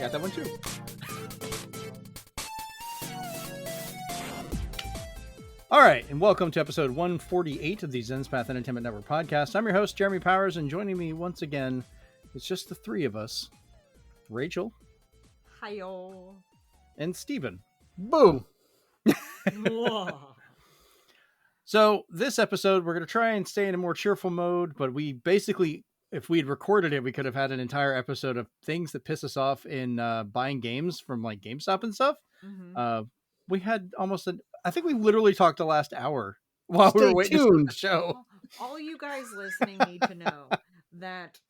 got that one too. All right, and welcome to episode 148 of the Zenspath Entertainment Network Podcast. I'm your host, Jeremy Powers, and joining me once again, it's just the three of us, Rachel. Hi-yo. And Steven. Boom. So this episode, we're going to try and stay in a more cheerful mode, but we basically, if we had recorded it, we could have had an entire episode of things that piss us off in buying games from like GameStop and stuff. Mm-hmm. We had almost I think we literally talked the last hour while we were waiting to start the show. All you guys listening need to know that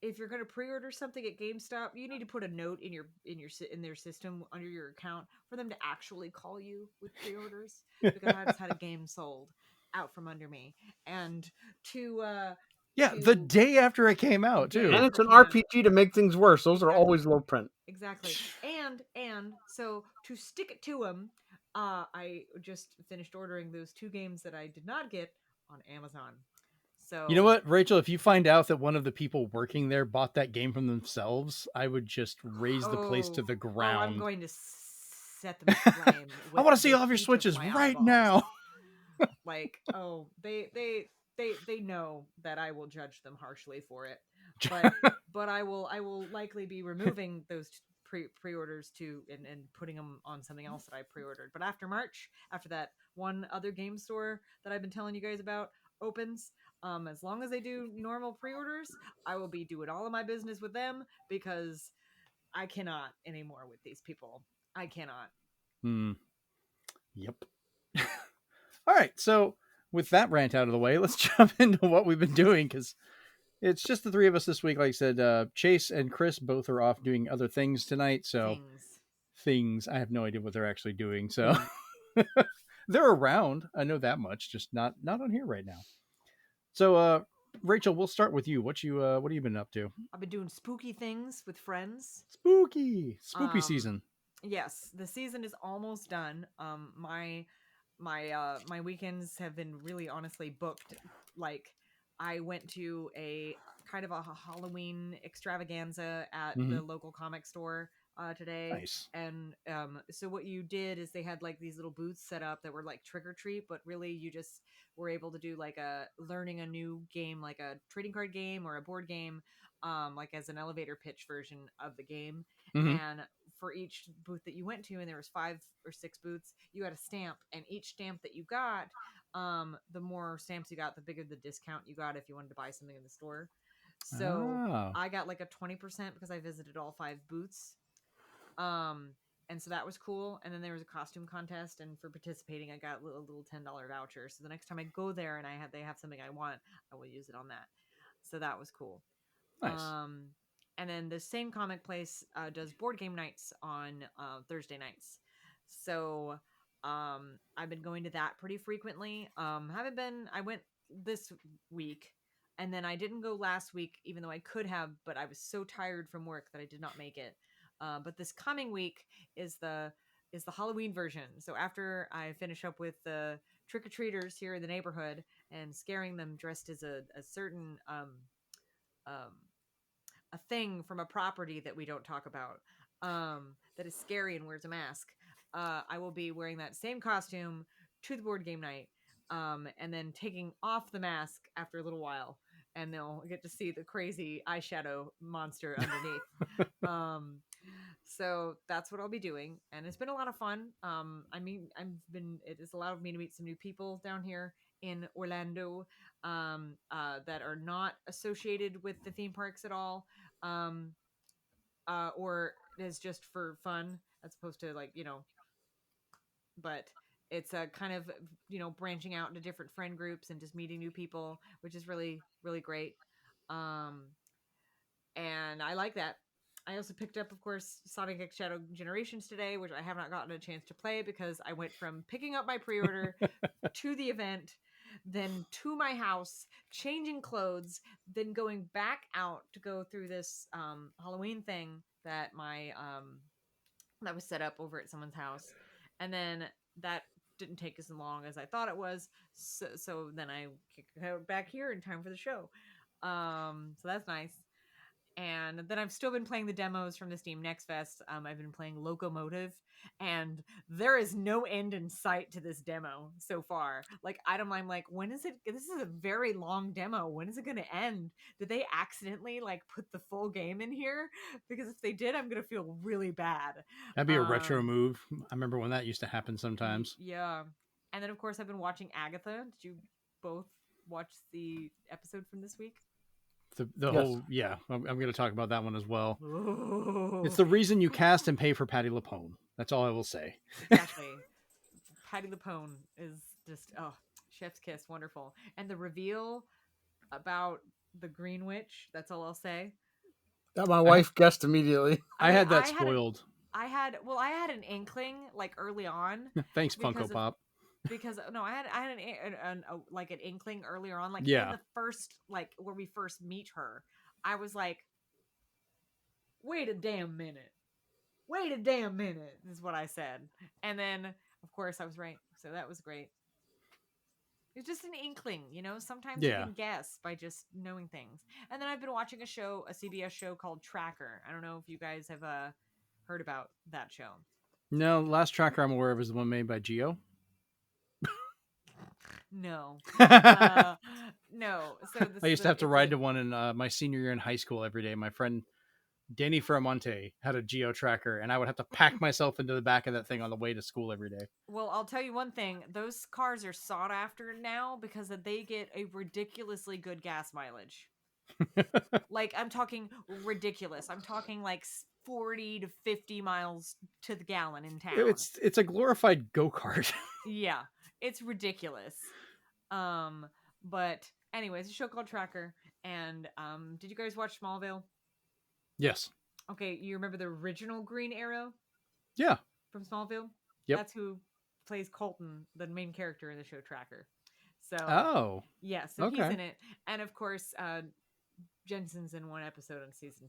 if you're going to pre-order something at GameStop, you need to put a note in their system under your account for them to actually call you with pre-orders, because I just had a game sold out from under me, and the day after it came out too, and it's an RPG to make things worse. Those are always low print. Exactly. And so to stick it to them, I just finished ordering those two games that I did not get on Amazon. So you know what, Rachel, if you find out that one of the people working there bought that game from themselves, I would just raise the place to the ground. I'm going to set them aflame. I want to see all of your Switches right now. Like, they know that I will judge them harshly for it, but I will likely be removing those pre-orders too and putting them on something else that I pre-ordered. But after March, after that one other game store that I've been telling you guys about opens, as long as they do normal pre-orders, I will be doing all of my business with them, because I cannot anymore with these people. I cannot. Yep. All right, so with that rant out of the way, let's jump into what we've been doing, because it's just the three of us this week. Like I said, Chase and Chris both are off doing other things tonight. So things. I have no idea what they're actually doing. So they're around. I know that much, just not on here right now. So, Rachel, we'll start with you. What have you been up to? I've been doing spooky things with friends. Spooky season. Yes, the season is almost done. My weekends have been really honestly booked. Like, I went to a kind of a Halloween extravaganza at the local comic store today. Nice. And so what you did is they had like these little booths set up that were like trick or treat, but really you just were able to do like learning a new game, like a trading card game or a board game, like as an elevator pitch version of the game. And for each booth that you went to, and there was 5 or 6 booths, you got a stamp, and each stamp that you got, the more stamps you got, the bigger the discount you got if you wanted to buy something in the store. So I got like a 20% because I visited all 5 booths. And so that was cool. And then there was a costume contest, and for participating, I got a little $10 voucher. So the next time I go there and they have something I want, I will use it on that. So that was cool. Nice. And then the same comic place does board game nights on Thursday nights. So I've been going to that pretty frequently. I went this week, and then I didn't go last week, even though I could have, but I was so tired from work that I did not make it. But this coming week is the Halloween version. So after I finish up with the trick-or-treaters here in the neighborhood and scaring them dressed as a certain a thing from a property that we don't talk about, that is scary and wears a mask, I will be wearing that same costume to the board game night, and then taking off the mask after a little while, and they'll get to see the crazy eyeshadow monster underneath. So that's what I'll be doing, and it's been a lot of fun. It has allowed me to meet some new people down here in Orlando, that are not associated with the theme parks at all, or is just for fun as opposed to but it's a kind of, branching out into different friend groups and just meeting new people, which is really, really great. And I like that. I also picked up, of course, Sonic X Shadow Generations today, which I have not gotten a chance to play because I went from picking up my pre-order to the event, then to my house, changing clothes, then going back out to go through this Halloween thing that that was set up over at someone's house. And then that didn't take as long as I thought it was. So then I kicked it back here in time for the show. So that's nice. And then I've still been playing the demos from the Steam Next Fest. I've been playing Locomotive, and there is no end in sight to this demo so far. Like, I'm like, when is it? This is a very long demo. When is it going to end? Did they accidentally like put the full game in here? Because if they did, I'm going to feel really bad. That'd be a retro move. I remember when that used to happen sometimes. Yeah. And then, of course, I've been watching Agatha. Did you both watch the episode from this week? The Yes. whole, yeah, I'm going to talk about that one as well. Ooh. It's the reason you cast and pay for Patty LuPone. That's all I will say. Exactly. Patty LuPone is just, chef's kiss, wonderful. And the reveal about the Green Witch, that's all I'll say. That my wife guessed immediately. I had that spoiled. I had an inkling like early on. Thanks, Funko Pop. Because no, I had an inkling earlier on, like Yeah. in the first, like where we first meet her. I was like, wait a damn minute, is what I said, and then of course I was right. So that was great. It's just an inkling, you know. Sometimes you can guess by just knowing things. And then I've been watching a CBS show called Tracker. I don't know if you guys have heard about that show. No, the last Tracker I'm aware of is the one made by Geo. No. No. So I used to have to ride to one in my senior year in high school every day. My friend Danny Ferramonte had a Geo Tracker, and I would have to pack myself into the back of that thing on the way to school every day. Well, I'll tell you one thing. Those cars are sought after now because they get a ridiculously good gas mileage. Like, I'm talking ridiculous. I'm talking like 40 to 50 miles to the gallon in town. It's a glorified go-kart. Yeah, it's ridiculous. But anyways, a show called Tracker. And did you guys watch Smallville? Yes. Okay, you remember the original Green Arrow? Yeah. From Smallville? Yep. That's who plays Colton, the main character in the show Tracker. So yeah, so he's in it. And of course, Jensen's in one episode in season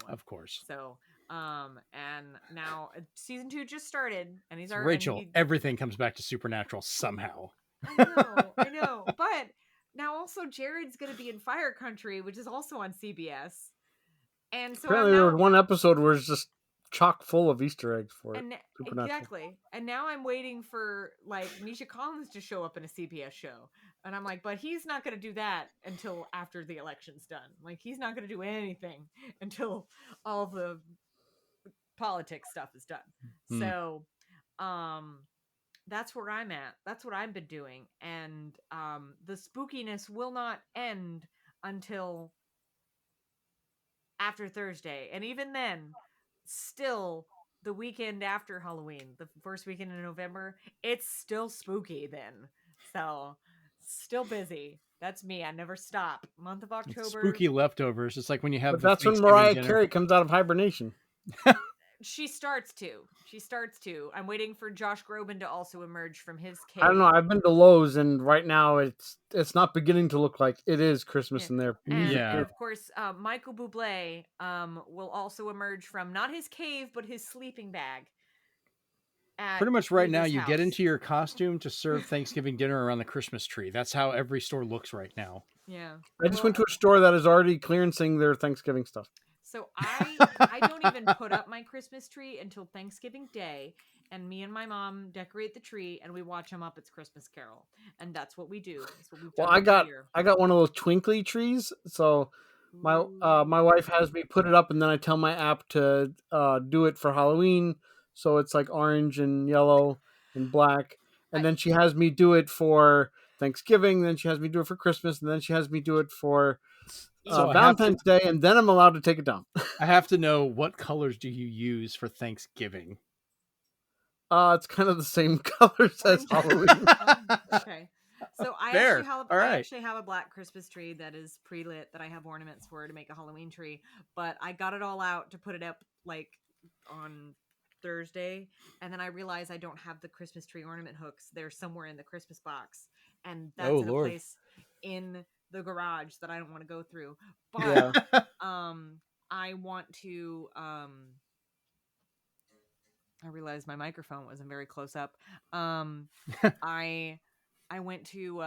1. Of course. So and now season 2 just started, and he's already Rachel. Everything comes back to Supernatural somehow. I know. But now also Jared's going to be in Fire Country, which is also on CBS. And so apparently there was one episode where it's just chock full of Easter eggs for it. Exactly. And now I'm waiting for like Nisha Collins to show up in a CBS show. And I'm like, but he's not going to do that until after the election's done. Like, he's not going to do anything until all the politics stuff is done. So, that's where I'm at. That's what I've been doing. And the spookiness will not end until after Thursday. And even then, still the weekend after Halloween, the first weekend in November, it's still spooky then. So, still busy. That's me. I never stop. Month of October. It's spooky leftovers. It's like when you have. But that's when Mariah Carey comes out of hibernation. She starts to. I'm waiting for Josh Groban to also emerge from his cave. I don't know. I've been to Lowe's, and right now it's not beginning to look like it is Christmas in there. And of course, Michael Bublé will also emerge from not his cave, but his sleeping bag. Pretty much right now, you get into your costume to serve Thanksgiving dinner around the Christmas tree. That's how every store looks right now. Yeah. I just went to a store that is already clearancing their Thanksgiving stuff. So I don't even put up my Christmas tree until Thanksgiving Day, and me and my mom decorate the tree and we watch a Muppets Christmas Carol, and that's what we do. That's what we've done I got one of those twinkly trees, so my wife has me put it up, and then I tell my app to do it for Halloween, so it's like orange and yellow and black, and then she has me do it for Thanksgiving, then she has me do it for Christmas, and then she has me do it for Valentine's Day, and then I'm allowed to take it down. I have to know, what colors do you use for Thanksgiving? It's kind of the same colors as Halloween. Okay. So I actually have a black Christmas tree that is pre-lit that I have ornaments for to make a Halloween tree, but I got it all out to put it up like on Thursday, and then I realized I don't have the Christmas tree ornament hooks. They're somewhere in the Christmas box, and that's in a place in the garage that I don't want to go through. But I want to I realized my microphone wasn't very close up. I went to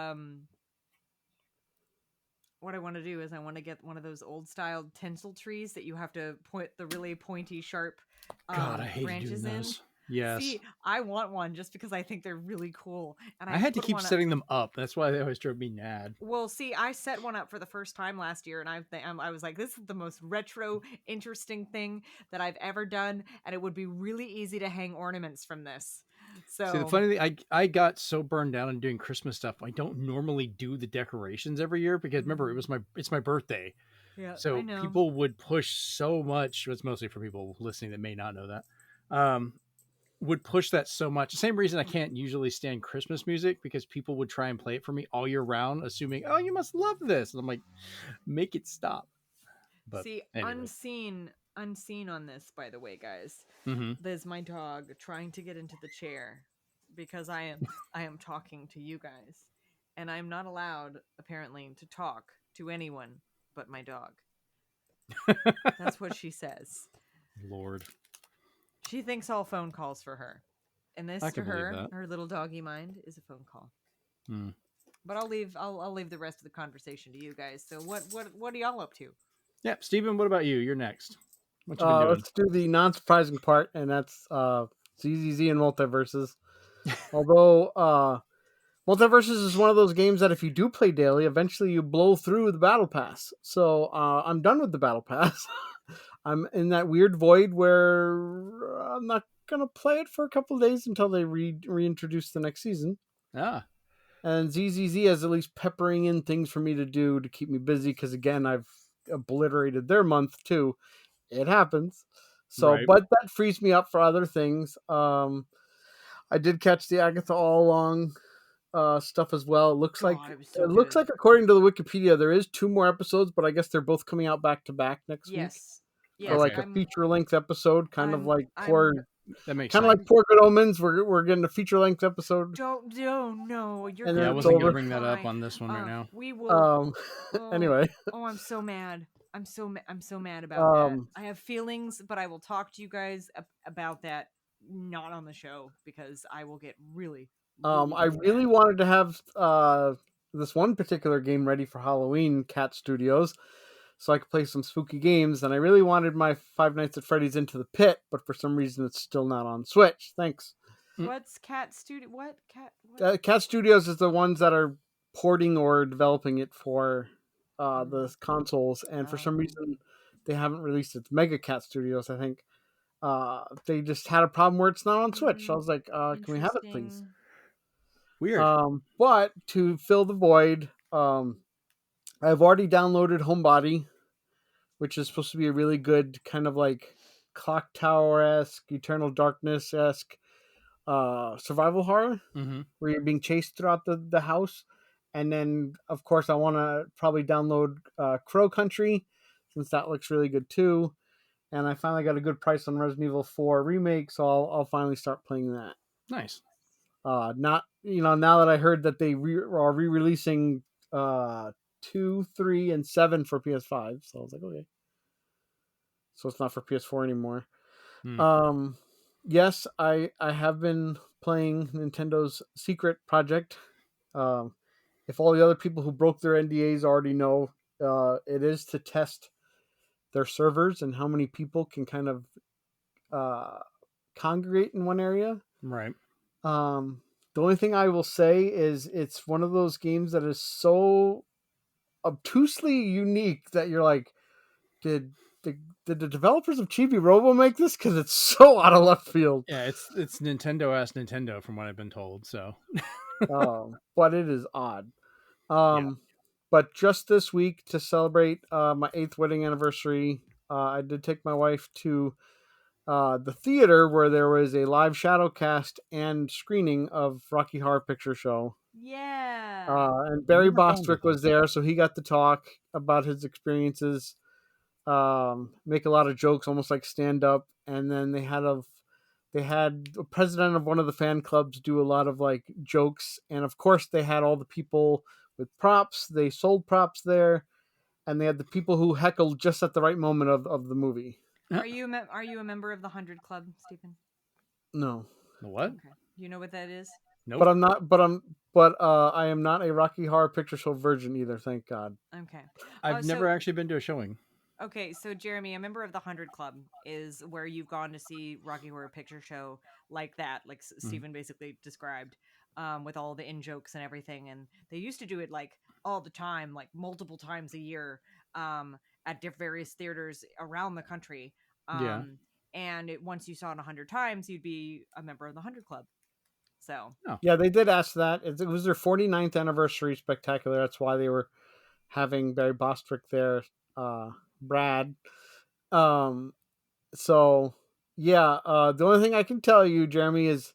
what I want to do is I want to get one of those old style tinsel trees that you have to put the really pointy, sharp God, I hate branches doing in. those. Yes. See, I want one just because I think they're really cool. And I had to put keep one up- setting them up. That's why they always drove me mad. Well, see, I set one up for the first time last year, and I was like, this is the most retro, interesting thing that I've ever done, and it would be really easy to hang ornaments from this. So, See, the funny thing, I got so burned down on doing Christmas stuff. I don't normally do the decorations every year because remember it's my birthday. yeah, I So know. people would push so much. It's mostly for people listening that may not know that. Would push that so much. The same reason I can't usually stand Christmas music because people would try and play it for me all year round, assuming, oh, you must love this. And I'm like, make it stop. But See, anyway. unseen on this, by the way, guys. Mm-hmm. There's my dog trying to get into the chair because I am talking to you guys, and I'm not allowed apparently to talk to anyone but my dog. That's what she says. Lord. She thinks all phone calls for her, and this I to can believe her, that. her little doggy mind, is a phone call. Mm. But I'll leave the rest of the conversation to you guys. So what are y'all up to? Yeah, Steven, what about you? You're next. What you been doing? Let's do the non-surprising part, and that's ZZZ and Multiverses. Although Multiverses is one of those games that if you do play daily, eventually you blow through the battle pass. So I'm done with the battle pass. I'm in that weird void where I'm not gonna play it for a couple of days until they reintroduce the next season. Ah, And ZZZ is at least peppering in things for me to do to keep me busy because again I've obliterated their month too. It happens. So, right. but that frees me up for other things. I did catch the Agatha All Along stuff as well. It looks God, it was so it looks good. like according to the Wikipedia there is 2 more episodes, but I guess they're both coming out back to back next week. Yes. Yes. For like Okay. a feature length episode, kind of like That makes kind sense. of like Poor Good Omens. We're getting a feature length episode. Don't no, you're And Yeah, I then gonna it's wasn't over. gonna bring that up on this one right now. We will. Anyway, Oh, I'm so mad. I'm so mad about that. I have feelings, but I will talk to you guys about that not on the show because I will get really I really mad. wanted to have this one particular game ready for Halloween, Cat Studios, so I could play some spooky games. And I really wanted my Five Nights at Freddy's Into the Pit, but for some reason it's still not on Switch. Thanks. What's Cat Studio? What Cat? Cat Studios is the ones that are porting or developing it for the consoles, and for some reason they haven't released it. Mega Cat Studios, I think. They just had a problem where it's not on Switch. So I was like, can we have it, please? Weird. But to fill the void, I've already downloaded Homebody, which is supposed to be a really good kind of like Clock Tower-esque, Eternal Darkness-esque survival horror, where you're being chased throughout the house. And then, of course, I want to probably download Crow Country, since that looks really good too. And I finally got a good price on Resident Evil 4 Remake, so I'll finally start playing that. Nice. Not now that I heard that they are re-releasing 2, 3, and 7 for PS5, so I was like, okay, so it's not for PS4 anymore. Yes, I have been playing Nintendo's secret project. If all the other people who broke their NDAs already know, it is to test their servers and how many people can kind of congregate in one area. Right. The only thing I will say is it's one of those games that is so obtusely unique that you're like, did the developers of Chibi Robo make this? Because it's so out of left field. Yeah, it's Nintendo-ass Nintendo from what I've been told. So, but it is odd. But just this week to celebrate my 8th wedding anniversary, I did take my wife to the theater where there was a live shadowcast and screening of Rocky Horror Picture Show. Yeah. And Barry Bostwick was there, so he got to talk about his experiences, make a lot of jokes, almost like stand up. And then they had the president of one of the fan clubs do a lot of like jokes, and of course they had all the people with props. They sold props there, and they had the people who heckled just at the right moment of the movie. Are you a member of the 100 Club, Stephen? No. The what? Okay. You know what that is? Nope. But I'm not. but I am not a Rocky Horror Picture Show virgin either. Thank God. Okay. I've never actually been to a showing. Okay, so Jeremy, a member of the 100 Club is where you've gone to see Rocky Horror Picture Show like that, like Stephen basically described, with all the in jokes and everything. And they used to do it like all the time, like multiple times a year, at various theaters around the country. Yeah. And once you saw it 100 times, you'd be a member of the 100 Club. So Yeah, they did ask that. It was their 49th anniversary spectacular. That's why they were having Barry Bostwick there, Brad. So yeah, the only thing I can tell you, Jeremy, is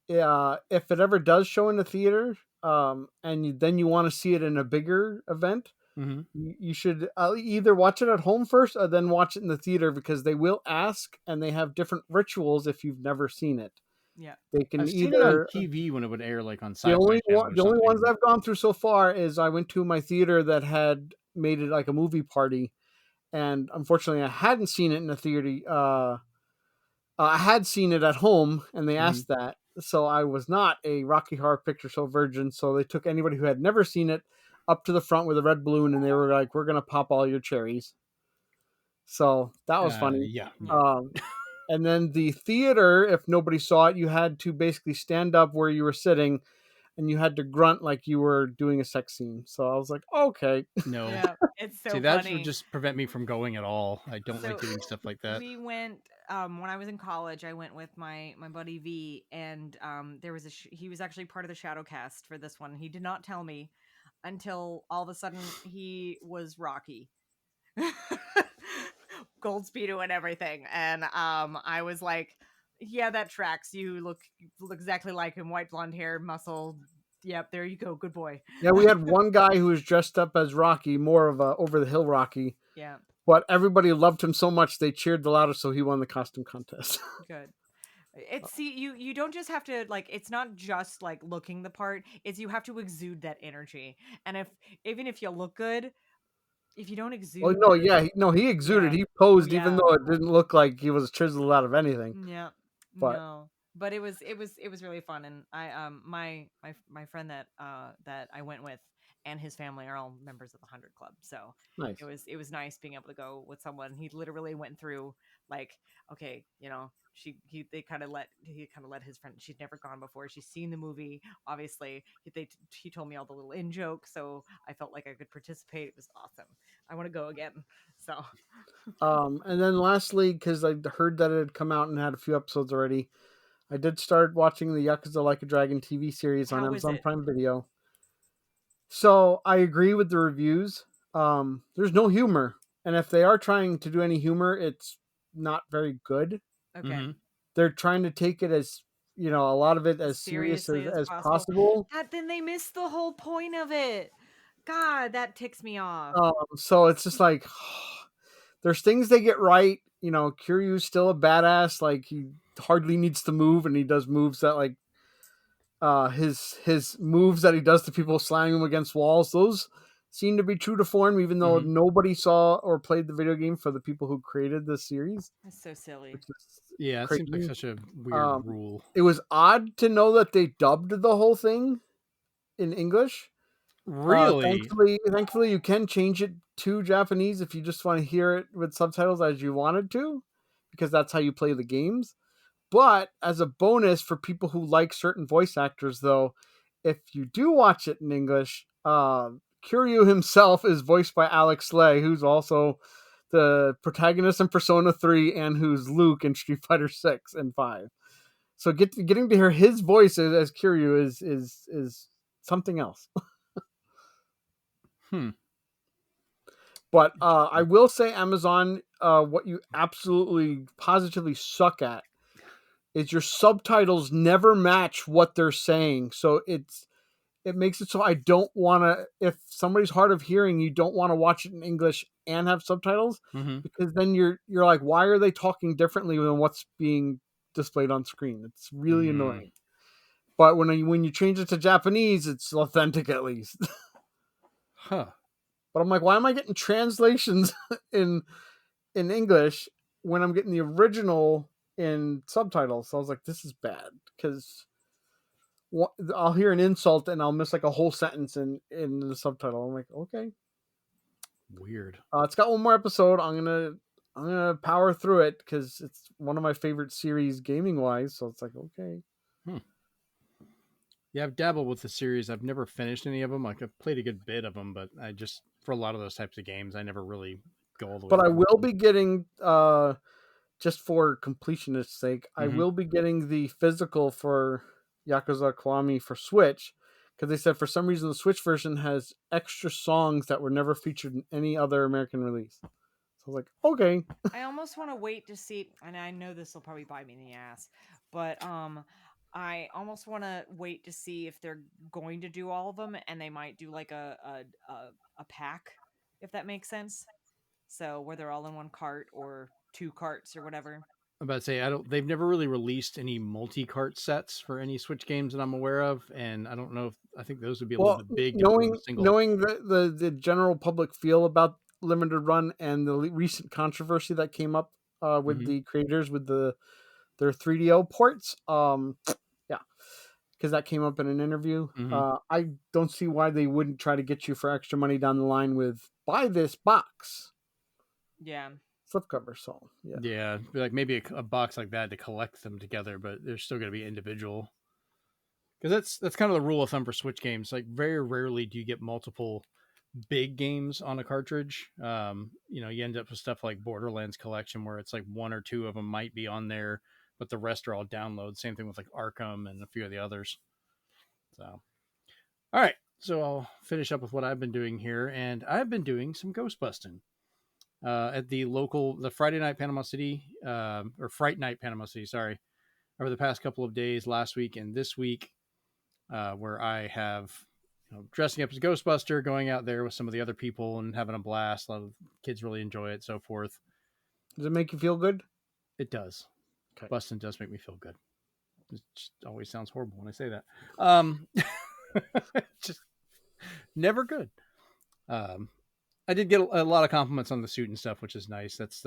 if it ever does show in the theater, and then you want to see it in a bigger event, Mm-hmm. you should either watch it at home first or then watch it in the theater, because they will ask, and they have different rituals if you've never seen it. yeah, They can I've seen it on either TV when it would air like on the Sci-Fi only Channel or the only ones something. I've gone through so far is I went to my theater that had made it like a movie party, and unfortunately I hadn't seen it in the theater. I had seen it at home, and they asked that, so I was not a Rocky Horror Picture Show virgin. So they took anybody who had never seen it up to the front with a red balloon, and they were like, "We're gonna pop all your cherries." So that was funny. Yeah. And then the theater, if nobody saw it, you had to basically stand up where you were sitting, and you had to grunt like you were doing a sex scene. So I was like, okay. No. yeah, it's so See, that funny. would just prevent me from going at all. I don't like doing stuff like that. We went when I was in college. I went with my buddy V, and there was he was actually part of the shadow cast for this one. He did not tell me until all of a sudden he was Rocky. Gold Speedo and everything, and I was like, yeah, that tracks. You look exactly like him. White blonde hair, muscle. Yep, there you go. Good boy. Yeah, we had one guy who was dressed up as Rocky, more of a over the hill Rocky. Yeah, but everybody loved him so much they cheered the loudest, so he won the costume contest. good. It's you don't just have to, like, it's not just like looking the part, it's you have to exude that energy. And even if you look good, if you don't exude Oh no, yeah, he exuded. Yeah. He posed, Yeah. even though it didn't look like he was chiseled out of anything. Yeah. But No. But it was really fun. And I my friend that I went with and his family are all members of the 100 Club. So nice. it was nice being able to go with someone. He literally went through, like, okay, you know, he kind of let his friend, she'd never gone before, she's seen the movie, obviously. He told me all the little in jokes, so I felt like I could participate. It was awesome. I want to go again. So and then lastly, because I heard that it had come out and had a few episodes already, I did start watching the Yakuza Like a Dragon TV series on How is Amazon it? Prime Video. So I agree with the reviews. There's no humor, and if they are trying to do any humor, it's not very good. okay. They're trying to take it as, a lot of it as serious Seriously as possible. Then they missed the whole point of it. God, that ticks me off. So it's just like, there's things they get right. Kiryu's still a badass. Like, he hardly needs to move, and he does moves that, like, his moves that he does to people slamming him against walls, those seem to be true to form, even though nobody saw or played the video game for the people who created this series. That's so silly. Yeah, it seems like such a weird rule. It was odd to know that they dubbed the whole thing in English. Really? Thankfully, you can change it to Japanese if you just want to hear it with subtitles as you wanted to, because that's how you play the games. But as a bonus for people who like certain voice actors, though, if you do watch it in English, Kiryu himself is voiced by Alex Slay, who's also the protagonist in Persona 3 and who's Luke in Street Fighter 6 and 5. So getting to hear his voice as Kiryu is something else. But I will say, Amazon, what you absolutely positively suck at is your subtitles never match what they're saying. So it makes it so I don't want to, if somebody's hard of hearing, you don't want to watch it in English and have subtitles, because then you're like, why are they talking differently than what's being displayed on screen? It's really annoying. But when you change it to Japanese, it's authentic at least. But I'm like, why am I getting translations in English when I'm getting the original in subtitles? So I was like, this is bad, because I'll hear an insult and I'll miss like a whole sentence in the subtitle. I'm like, okay. Weird. It's got one more episode. I'm gonna power through it because it's one of my favorite series gaming wise. So it's like, okay. Yeah, I've dabbled with the series. I've never finished any of them. Like I've played a good bit of them, but I just for a lot of those types of games, I never really go all the way. But I will them. be getting just for completionist's sake, I will be getting the physical for Yakuza Kiwami for Switch because they said for some reason the Switch version has extra songs that were never featured in any other American release. So I was like, okay. I almost want to wait to see, and I know this will probably bite me in the ass, but I almost want to wait to see if they're going to do all of them, and they might do like a pack, if that makes sense. So where they're all in one cart or 2 carts or whatever. I'm about to say they've never really released any multi-cart sets for any Switch games that I'm aware of, and I don't know if I think those would be a little bit big to put in a single. Knowing the general public feel about limited run and the recent controversy that came up with the creators with their 3DO ports, yeah, because that came up in an interview. I don't see why they wouldn't try to get you for extra money down the line with buy this box. Yeah. Slipcover, so yeah, like maybe a box like that to collect them together, but they're still going to be individual. Because that's kind of the rule of thumb for Switch games. Like very rarely do you get multiple big games on a cartridge. You end up with stuff like Borderlands Collection where it's like 1 or 2 of them might be on there, but the rest are all downloads. Same thing with like Arkham and a few of the others. So, all right. So I'll finish up with what I've been doing here, and I've been doing some ghost busting. At the Friday night Panama City, or Fright Night Panama City, sorry, over the past couple of days, last week and this week, where I have dressing up as Ghostbuster, going out there with some of the other people and having a blast. A lot of kids really enjoy it, so forth. Does it make you feel good? It does. Okay. Busting does make me feel good. It just always sounds horrible when I say that. Just never good. I did get a lot of compliments on the suit and stuff, which is nice. That's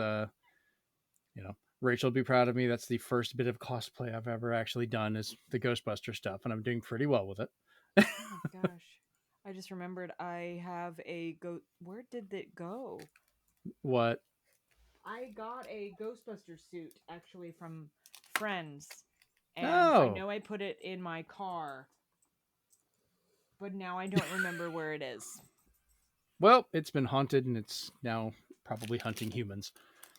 Rachel would be proud of me. That's the first bit of cosplay I've ever actually done is the Ghostbuster stuff, and I'm doing pretty well with it. Oh my gosh. I just remembered I have a Where did it go? What? I got a Ghostbuster suit actually from friends. And Oh. I know I put it in my car. But now I don't remember where it is. Well, it's been haunted and it's now probably hunting humans.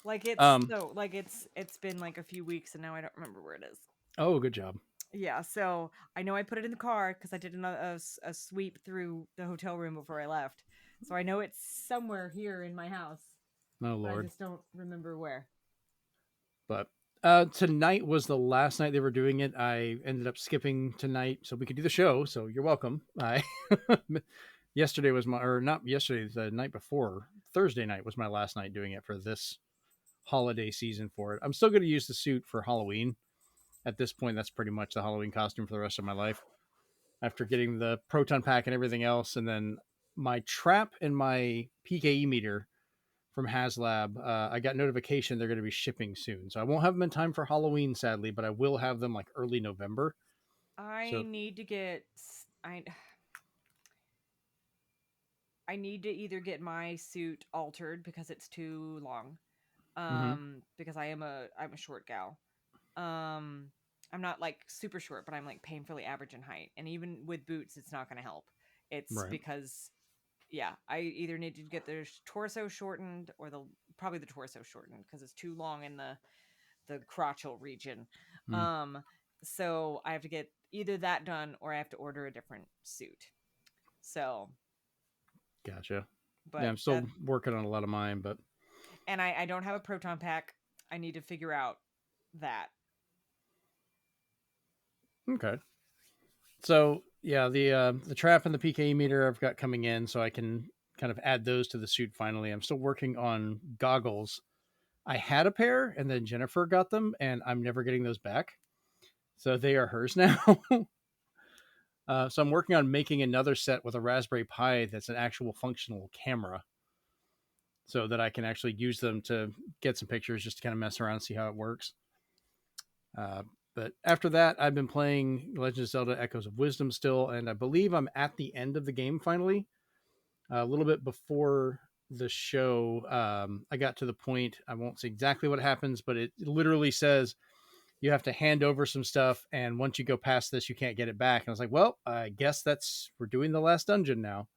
Like it's been like a few weeks and now I don't remember where it is. Oh, good job. Yeah, so I know I put it in the car because I did a sweep through the hotel room before I left. So I know it's somewhere here in my house. Oh, Lord. I just don't remember where. But tonight was the last night they were doing it. I ended up skipping tonight so we could do the show. So you're welcome. Yesterday was not yesterday, the night before, Thursday night was my last night doing it for this holiday season for it. I'm still going to use the suit for Halloween. At this point, that's pretty much the Halloween costume for the rest of my life. After getting the proton pack and everything else, and then my trap and my PKE meter from HasLab, I got notification they're going to be shipping soon. So I won't have them in time for Halloween, sadly, but I will have them like early November. I need to get... I need to either get my suit altered because it's too long. Because I'm a short gal. I'm not like super short, but I'm like painfully average in height. And even with boots, it's not going to help. It's right. Because, I either need to get the torso shortened or probably the torso shortened because it's too long in the crotchal region. So I have to get either that done or I have to order a different suit. So. Gotcha. But I'm still working on a lot of mine, but. And I don't have a proton pack. I need to figure out that. Okay. So the trap and the PKE meter I've got coming in, so I can kind of add those to the suit finally. I'm still working on goggles. I had a pair, and then Jennifer got them, and I'm never getting those back. So they are hers now. So I'm working on making another set with a Raspberry Pi that's an actual functional camera, so that I can actually use them to get some pictures, just to kind of mess around and see how it works. But after that, I've been playing Legend of Zelda Echoes of Wisdom still, and I believe I'm at the end of the game finally. A little bit before the show, I got to the point, I won't say exactly what happens, but it literally says you have to hand over some stuff, and once you go past this, you can't get it back. And I was like, well, I guess we're doing the last dungeon now.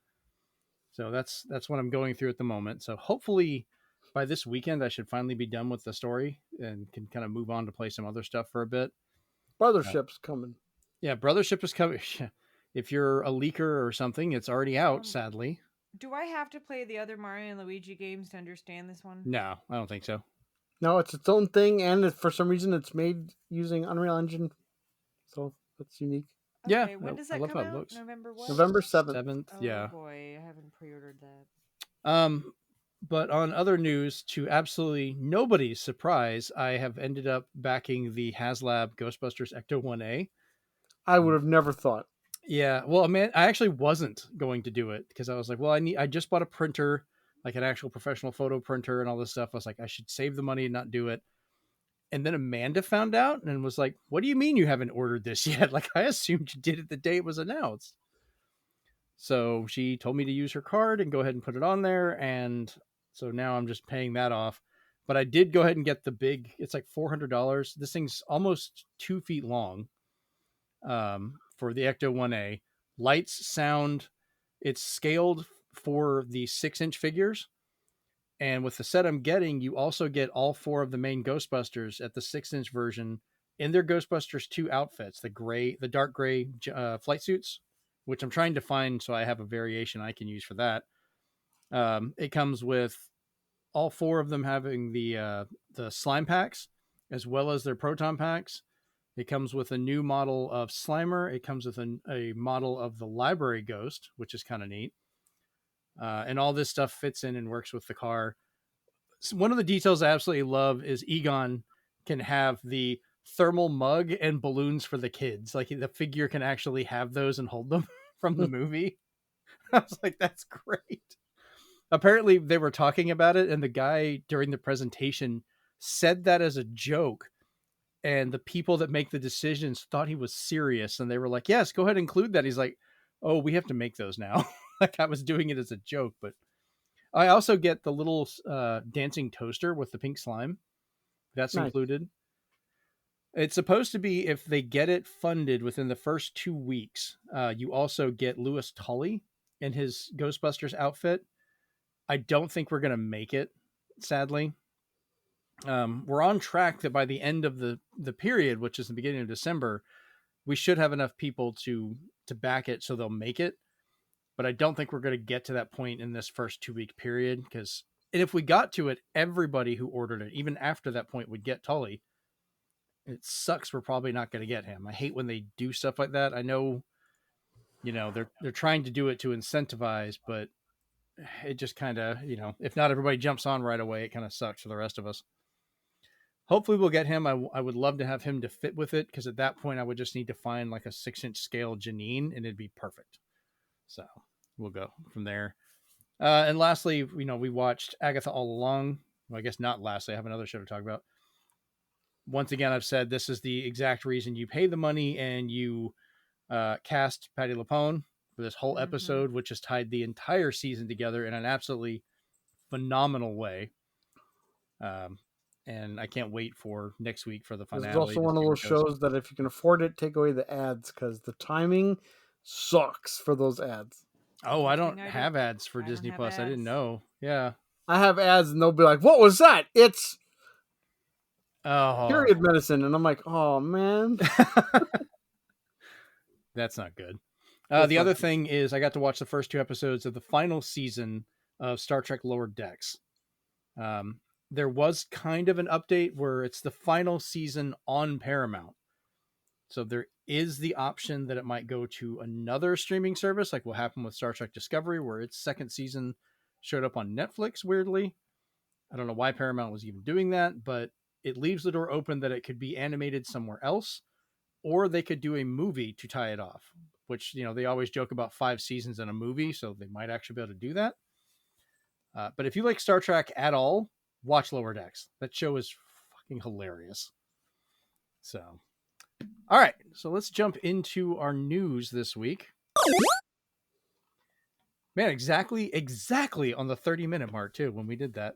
So that's what I'm going through at the moment. So hopefully by this weekend, I should finally be done with the story and can kind of move on to play some other stuff for a bit. Brothership's coming. Yeah, Brothership is coming. If you're a leaker or something, it's already out, sadly. Do I have to play the other Mario and Luigi games to understand this one? No, I don't think so. No, it's its own thing, and for some reason, it's made using Unreal Engine, so that's unique. Yeah, Okay, when does that come out? November what? November 7th. 7th, Oh, yeah. boy, I haven't pre-ordered that. But on other news, to absolutely nobody's surprise, I have ended up backing the HasLab Ghostbusters Ecto 1A. I would have never thought. Yeah, well, man, I actually wasn't going to do it because I was like, well, I just bought a printer, like an actual professional photo printer and all this stuff. I was like, I should save the money and not do it. And then Amanda found out and was like, what do you mean you haven't ordered this yet? Like, I assumed you did it the day it was announced. So she told me to use her card and go ahead and put it on there. And so now I'm just paying that off. But I did go ahead and get the big, it's like $400. This thing's almost 2 feet long for the Ecto 1A. Lights, sound, it's scaled for the 6-inch figures. And with the set I'm getting, you also get all 4 of the main Ghostbusters at the 6-inch version in their Ghostbusters 2 outfits, the dark gray flight suits, which I'm trying to find so I have a variation I can use for that. It comes with all 4 of them having the slime packs as well as their proton packs. It comes with a new model of Slimer. It comes with a model of the Library Ghost, which is kind of neat. And all this stuff fits in and works with the car. One of the details I absolutely love is Egon can have the thermal mug and balloons for the kids. Like the figure can actually have those and hold them from the movie. I was like, that's great. Apparently they were talking about it and the guy during the presentation said that as a joke. And the people that make the decisions thought he was serious. And they were like, yes, go ahead and include that. He's like, oh, we have to make those now. Like I was doing it as a joke, but I also get the little dancing toaster with the pink slime. That's nice. Included. It's supposed to be, if they get it funded within the first 2 weeks, you also get Louis Tully in his Ghostbusters outfit. I don't think we're going to make it, sadly. We're on track that by the end of the period, which is the beginning of December, we should have enough people to back it so they'll make it. But I don't think we're going to get to that point in this first 2-week period and if we got to it, everybody who ordered it, even after that point, would get Tully. It sucks. We're probably not going to get him. I hate when they do stuff like that. I know, they're trying to do it to incentivize, but it just kind of, if not everybody jumps on right away, it kind of sucks for the rest of us. Hopefully we'll get him. I would love to have him to fit with it because at that point I would just need to find like a 6-inch scale Janine and it'd be perfect. So we'll go from there. And lastly, we watched Agatha All Along. Well, I guess not lastly. I have another show to talk about. Once again, I've said this is the exact reason you pay the money and you cast Patti LuPone for this whole episode, which has tied the entire season together in an absolutely phenomenal way. And I can't wait for next week for the finale. It's also one of those shows that if you can afford it, take away the ads because the timing sucks for those ads. Oh, I don't have ads for Disney Plus. Ads. I didn't know. Yeah. I have ads and they'll be like, what was that? It's period medicine. And I'm like, oh, man. That's not good. The other thing is I got to watch the first 2 episodes of the final season of Star Trek Lower Decks. There was kind of an update where it's the final season on Paramount. So there is the option that it might go to another streaming service, like what happened with Star Trek Discovery, where its 2nd season showed up on Netflix, weirdly. I don't know why Paramount was even doing that, but it leaves the door open that it could be animated somewhere else, or they could do a movie to tie it off, which, they always joke about 5 seasons in a movie, so they might actually be able to do that. But if you like Star Trek at all, watch Lower Decks. That show is fucking hilarious. So All right, so let's jump into our news this week. Man, exactly on the 30-minute mark too when we did that.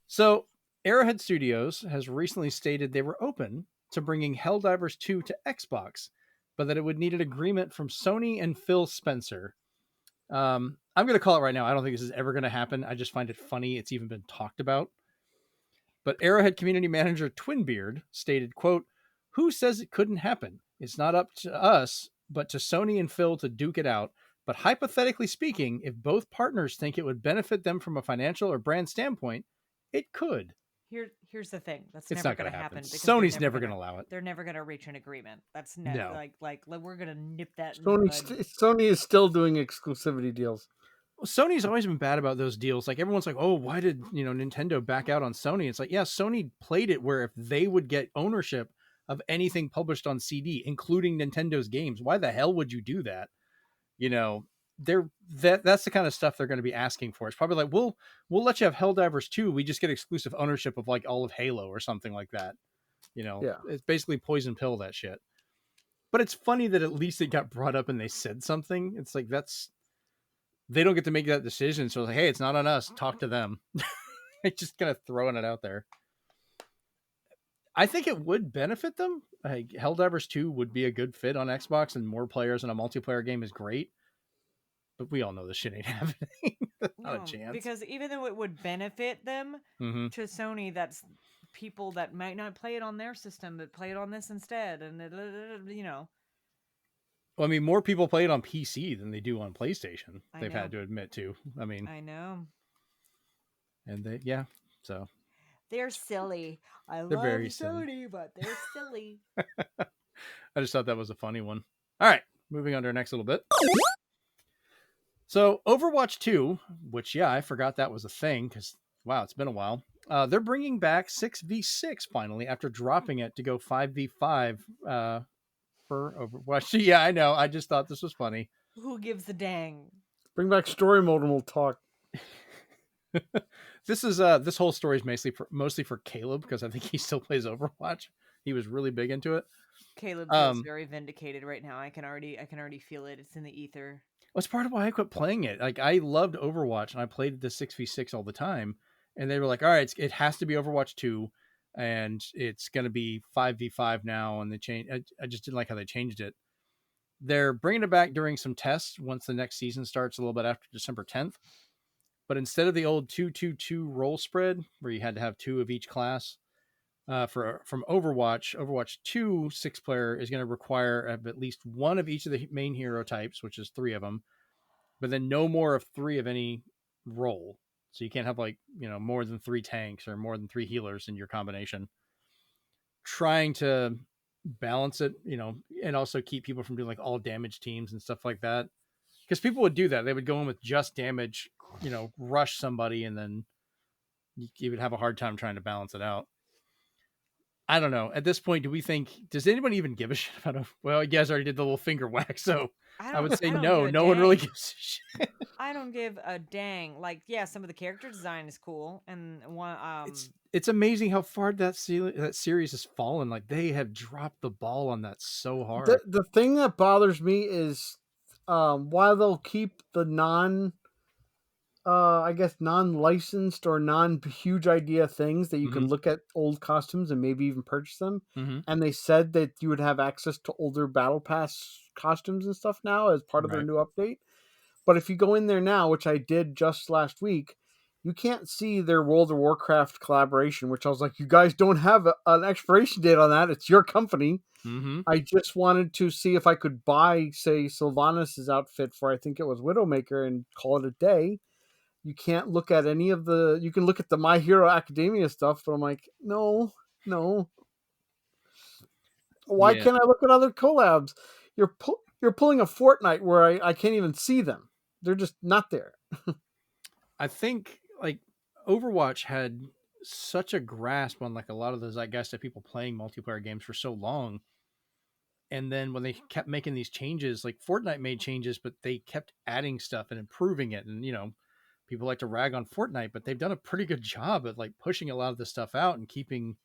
So, Arrowhead Studios has recently stated they were open to bringing Helldivers II to Xbox, but that it would need an agreement from Sony and Phil Spencer. I'm going to call it right now. I don't think this is ever going to happen. I just find it funny it's even been talked about. But Arrowhead community manager Twinbeard stated, quote, "Who says it couldn't happen? It's not up to us, but to Sony and Phil to duke it out. But hypothetically speaking, if both partners think it would benefit them from a financial or brand standpoint, it could." Here's the thing. That's It's never not going going to to happen. happen. Because Sony's never going to allow it. They're never going to reach an agreement. That's No. like we're going to nip that. Sony is still doing exclusivity deals. Well, Sony's always been bad about those deals. Like everyone's like, "Oh, why did Nintendo back out on Sony?" It's like, yeah, Sony played it where if they would get ownership of anything published on CD, including Nintendo's games, why the hell would you do that? That's the kind of stuff they're going to be asking for. It's probably like, we'll let you have Helldivers 2. We just get exclusive ownership of like all of Halo or something like that. Yeah. It's basically poison pill, that shit. But it's funny that at least it got brought up and they said something. It's like they don't get to make that decision. So it's like, hey, it's not on us. Talk to them. It's just kind of throwing it out there. I think it would benefit them. Like, Helldivers 2 would be a good fit on Xbox, and more players in a multiplayer game is great. But we all know this shit ain't happening. Not a chance. Because even though it would benefit them, Mm-hmm. to Sony, that's people that might not play it on their system, but play it on this instead. And, Well, I mean, more people play it on PC than they do on PlayStation. I They've know. had to admit to. I mean, I know. And so. They're silly. They're very Sony, but they're silly. I just thought that was a funny one. All right, moving on to our next little bit. So Overwatch 2, which, yeah, I forgot that was a thing because, wow, it's been a while. They're bringing back 6v6 finally after dropping it to go 5v5 for Overwatch. Yeah, I know. I just thought this was funny. Who gives a dang? Bring back story mode and we'll talk. This whole story is mostly for Caleb because I think he still plays Overwatch. He was really big into it. Caleb feels very vindicated right now. I can already feel it. It's in the ether. That's part of why I quit playing it. Like, I loved Overwatch and I played the 6v6 all the time. And they were like, all right, it has to be Overwatch 2 and it's going to be 5v5 now. And they changed. I just didn't like how they changed it. They're bringing it back during some tests once the next season starts a little bit after December 10th. But instead of the old 2-2-2 role spread where you had to have 2 of each class, from Overwatch 2 6-player is going to require at least 1 of each of the main hero types, which is 3 of them, but then no more of 3 of any role. So you can't have more than 3 tanks or more than 3 healers in your combination. Trying to balance it, and also keep people from doing like all damage teams and stuff like that. Because people would do that. They would go in with just damage, rush somebody, and then you would have a hard time trying to balance it out. I don't know. At this point, does anybody even give a shit about it? Well, you guys already did the little finger whack, so I would say no. No one really gives a shit. I don't give a dang. Like, yeah, some of the character design is cool, and one. It's amazing how far that series has fallen. Like, they have dropped the ball on that so hard. The thing that bothers me is, while they'll keep the non-licensed or non-huge idea things that you can look at old costumes and maybe even purchase them. Mm-hmm. And they said that you would have access to older Battle Pass costumes and stuff now as part of their new update. But if you go in there now, which I did just last week, you can't see their World of Warcraft collaboration, which I was like, you guys don't have an expiration date on that. It's your company. Mm-hmm. I just wanted to see if I could buy, say, Sylvanas' outfit for, I think it was Widowmaker, and call it a day. You can't look at any of you can look at the My Hero Academia stuff, but I'm like, no. Why can't I look at other collabs? You're pulling a Fortnite where I can't even see them. They're just not there. I think like Overwatch had such a grasp on like a lot of those, I guess, that people playing multiplayer games for so long. And then when they kept making these changes, like Fortnite made changes, but they kept adding stuff and improving it. And, people like to rag on Fortnite, but they've done a pretty good job at like pushing a lot of this stuff out and keeping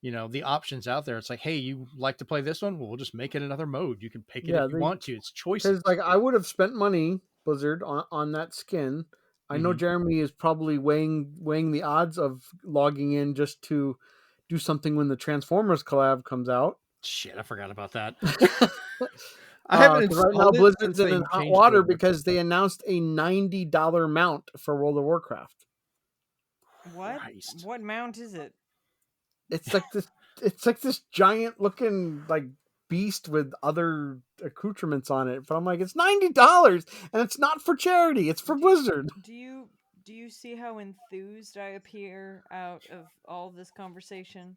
the options out there. It's like, hey, you like to play this one? Well, we'll just make it another mode. You can pick it Yeah, if you want to. It's choices. because like I would have spent money, Blizzard, on that skin. I know Mhm. Jeremy is probably weighing the odds of logging in just to do something when the Transformers collab comes out. Shit, I forgot about that. I haven't Because right now installed it Blizzard's since in they hot changed water the because they announced a $90 mount for World of Warcraft. What? Christ. What mount is it? It's like this. It's like this giant looking like beast with other accoutrements on it. But I'm like, it's $90, and it's not for charity. It's for Blizzard. Do you see how enthused I appear out of all this conversation?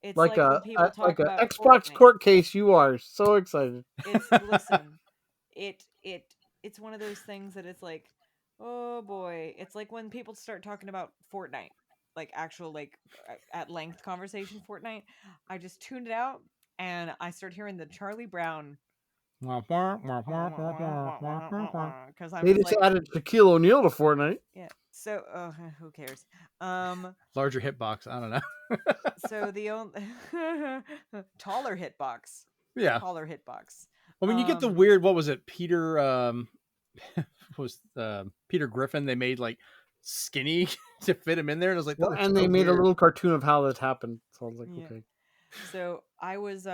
It's Like like when people talk like a about Xbox Fortnite. court case. You are so excited. Listen, it's one of those things that it's like, oh boy, it's like when people start talking about Fortnite, like actual like at length conversation Fortnite. I just tuned it out and I start hearing the Charlie Brown because I They was just like, added Shaquille O'Neal to Fortnite. yeah. So who cares? Larger hitbox. I don't know. So the only taller hitbox, Yeah. taller hitbox. I mean, you get the weird. What was it? Peter was Peter Griffin. They made like skinny to fit him in there, and I was like, Well, that and looks they so made a weird. little cartoon of how that happened. So I was like, Yeah. okay. So I was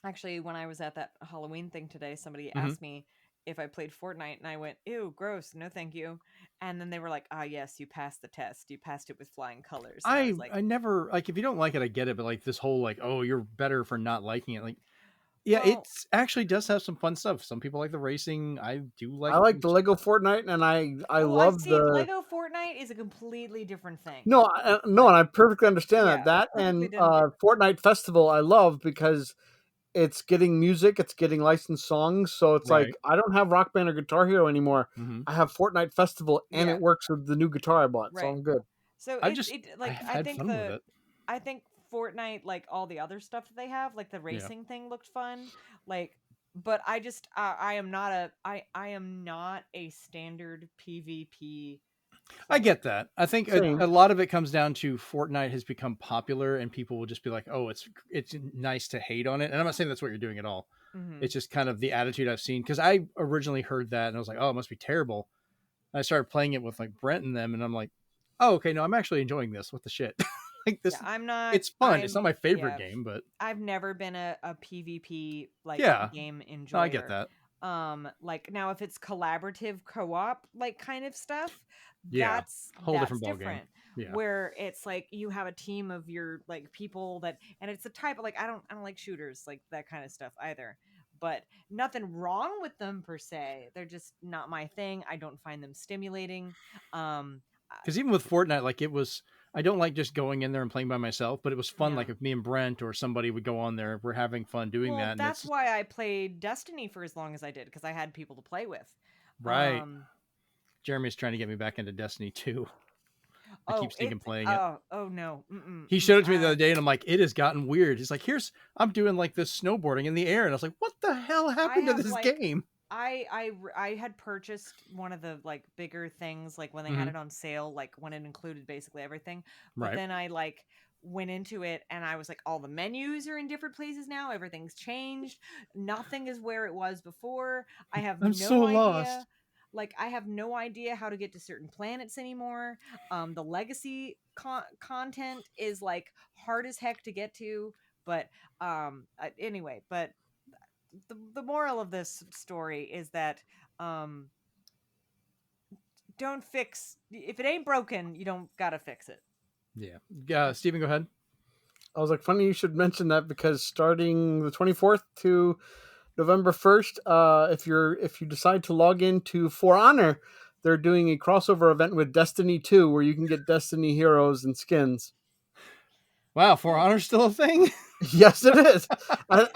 actually when I was at that Halloween thing today, somebody Mhm. asked me if I played Fortnite, and I went, "Ew, gross, no, thank you." And then they were like, "Ah, yes, you passed the test. You passed it with flying colors." And I was like, I never like, if you don't like it, I get it, but like this whole like, oh, you're better for not liking it. Like, yeah, well, it's actually does have some fun stuff. Some people like the racing. I do like. I like the Lego Fortnite, and I oh, I love see. the Lego Fortnite is a completely different thing. no, no, and I perfectly understand Yeah, that. That perfectly and different. Fortnite Festival, I love because it's getting music, it's getting licensed songs. So it's Right. like I don't have Rock Band or Guitar Hero anymore. Mm-hmm. I have Fortnite Festival, and Yeah, it works with the new guitar I bought, so right. I'm good. So I just like I've I had think fun with it. I think Fortnite, like all the other stuff that they have, like the Yeah. racing thing looked fun. Like, but I just I am not I am not a standard PvP I player. get that. I think Same. a lot of it comes down to Fortnite has become popular, and people will just be like, "Oh, it's nice to hate on it." And I'm not saying that's what you're doing at all. Mhm. It's just kind of the attitude I've seen, because I originally heard that and I was like, "Oh, it must be terrible." And I started playing it with like Brent and them, and I'm like, "Oh, okay, no, I'm actually enjoying this. What the shit?" Like this, Yeah, I'm not. it's fun. It's not my favorite Yeah, game, but I've never been a PvP like yeah, game no, I get enjoyer. that. Like now if it's collaborative co-op like kind of stuff, Yeah, whole that's different ball game. different. Yeah, Where it's like you have a team of your like people that, and it's a type of like I don't like shooters like that kind of stuff either. But nothing wrong with them per se. They're just not my thing. I don't find them stimulating. because even with Fortnite, like it was, I don't like just going in there and playing by myself, but it was fun. Yeah. Like if me and Brent or somebody would go on there, we're having fun doing Well, that. And that's it's why I played Destiny for as long as I did because I had people to play with. right. Jeremy's trying to get me back into Destiny 2. I keep sneaking playing it. Oh no. Mm-mm, He showed it to me the other day, and I'm like, it has gotten weird. He's like, I'm doing like this snowboarding in the air, and I was like, what the hell happened to have, this like, game? I had purchased one of the like bigger things like when they had it on sale, like when it included basically everything. But Right. then I like went into it and I was like, all the menus are in different places now. Everything's changed. Nothing is where it was before. I have I'm no so idea. lost. Like I have no idea how to get to certain planets anymore. The legacy content is like hard as heck to get to. But anyway, but the moral of this story is that don't fix if it ain't broken, you don't gotta fix it. Yeah. Steven, go ahead. I was like, funny you should mention that because starting the 24th to November 1st, if you decide to log into For Honor, they're doing a crossover event with Destiny 2 where you can get Destiny heroes and skins. Wow, For Honor's still a thing? Yes, it is.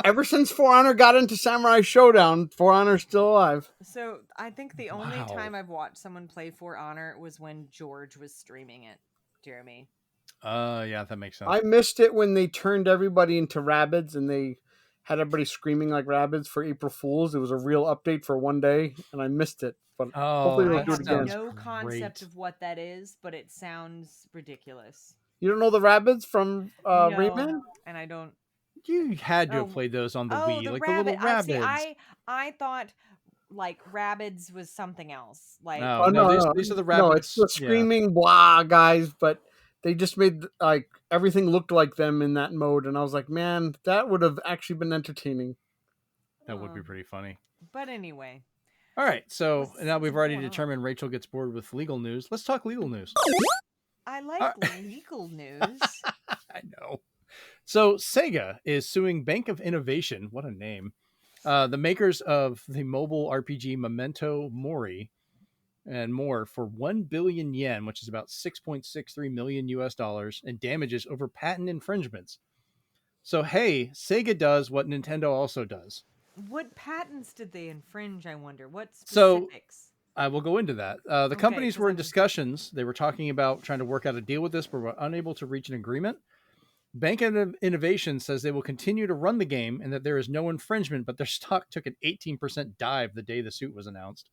Ever since For Honor got into Samurai Showdown, For Honor's still alive. So I think the only Wow. time I've watched someone play For Honor was when George was streaming it, Jeremy. Yeah, that makes sense. I missed it when they turned everybody into rabbits and they had everybody screaming like rabbits for April Fools. It was a real update for one day, and I missed it. But hopefully I they'll do it have again. no concept of what that is, but it sounds ridiculous. You don't know the rabbits from No, Rayman? and I don't. You had to have Oh, played those on the oh, Wii, the like the little rabbit. I see. rabbits. I thought like Rabbids was something else. Like Oh Oh no, no, no, these are the no! It's rabbits. the Yeah, screaming blah guys, but they just made like everything looked like them in that mode, and I was like, man, that would have actually been entertaining. that would be uh, pretty funny. but anyway, All right, so what's now we've already going on? determined Rachel gets bored with legal news. Let's talk legal news. I All like right. legal news. I know. So Sega is suing Bank of Innovation. What a name! The makers of the mobile RPG Memento Mori and more for 1 billion yen, which is about 6.63 million US dollars, and damages over patent infringements. So hey, Sega does what Nintendo also does. What patents did they infringe? I wonder. What So specifics? I will go into that. The Okay, companies because were in discussions. They were talking about trying to work out a deal with this, but were unable to reach an agreement. Bank of Innovation says they will continue to run the game and that there is no infringement, but their stock took an 18% dive the day the suit was announced.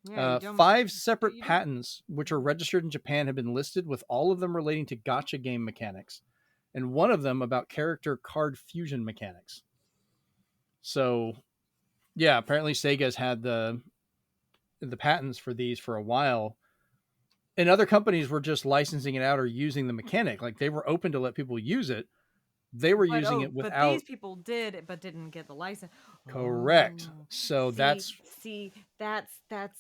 yeah, you don't. 5 separate You don't. patents, which are registered in Japan, have been listed, with all of them relating to gacha game mechanics, and one of them about character card fusion mechanics. So, yeah, apparently Sega's had the patents for these for a while, and other companies were just licensing it out or using the mechanic. Like they were open to let people use it. They were using it But without. these people did it, but didn't get the license. Correct. Oh, So see, that's see, that's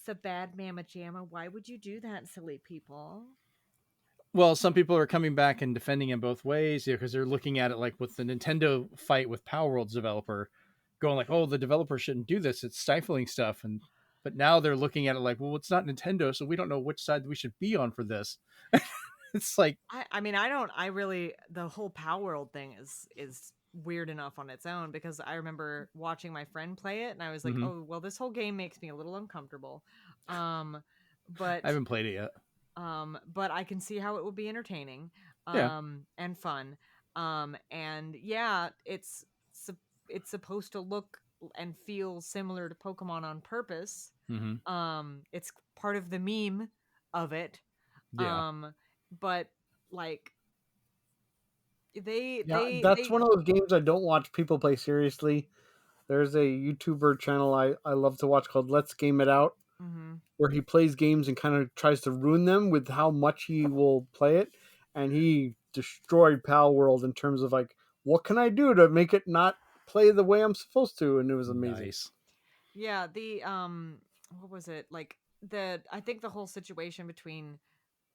a bad mamma jamma. Why would you do that, silly people? well, some people are coming back and defending it both ways, because they're looking at it like with the Nintendo fight with Power World's developer, going like, "Oh, the developer shouldn't do this; it's stifling stuff." And but now they're looking at it like, "Well, it's not Nintendo, so we don't know which side we should be on for this." It's like, I mean, I don't. I really the whole Power World thing is weird enough on its own because I remember watching my friend play it and I was like, mhm. oh well, this whole game makes me a little uncomfortable. I But haven't played it yet. but I can see how it would be entertaining, Yeah. and fun. And yeah, it's supposed to look and feel similar to Pokemon on purpose. Hmm. It's part of the meme of it. Yeah. But like Yeah, that's they one of those games I don't watch people play seriously. There's a YouTuber channel I love to watch called Let's Game It Out, mhm. where he plays games and kind of tries to ruin them with how much he will play it. And he destroyed Pal World in terms of like, what can I do to make it not play the way I'm supposed to? And it was amazing. Nice. Yeah, the what was it? Like I think the whole situation between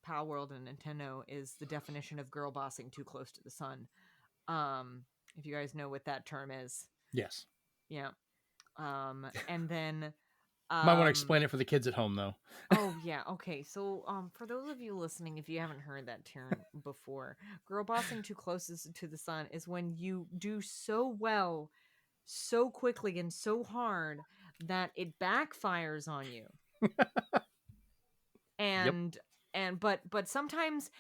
Power World and Nintendo is the definition of girl bossing too close to the sun. If you guys know what that term is. Yes. Yeah. And then Might want to explain it for the kids at home, though. oh yeah, okay. So for those of you listening, if you haven't heard that term before, girl bossing too close to the sun is when you do so well, so quickly and so hard that it backfires on you. Yep. But sometimes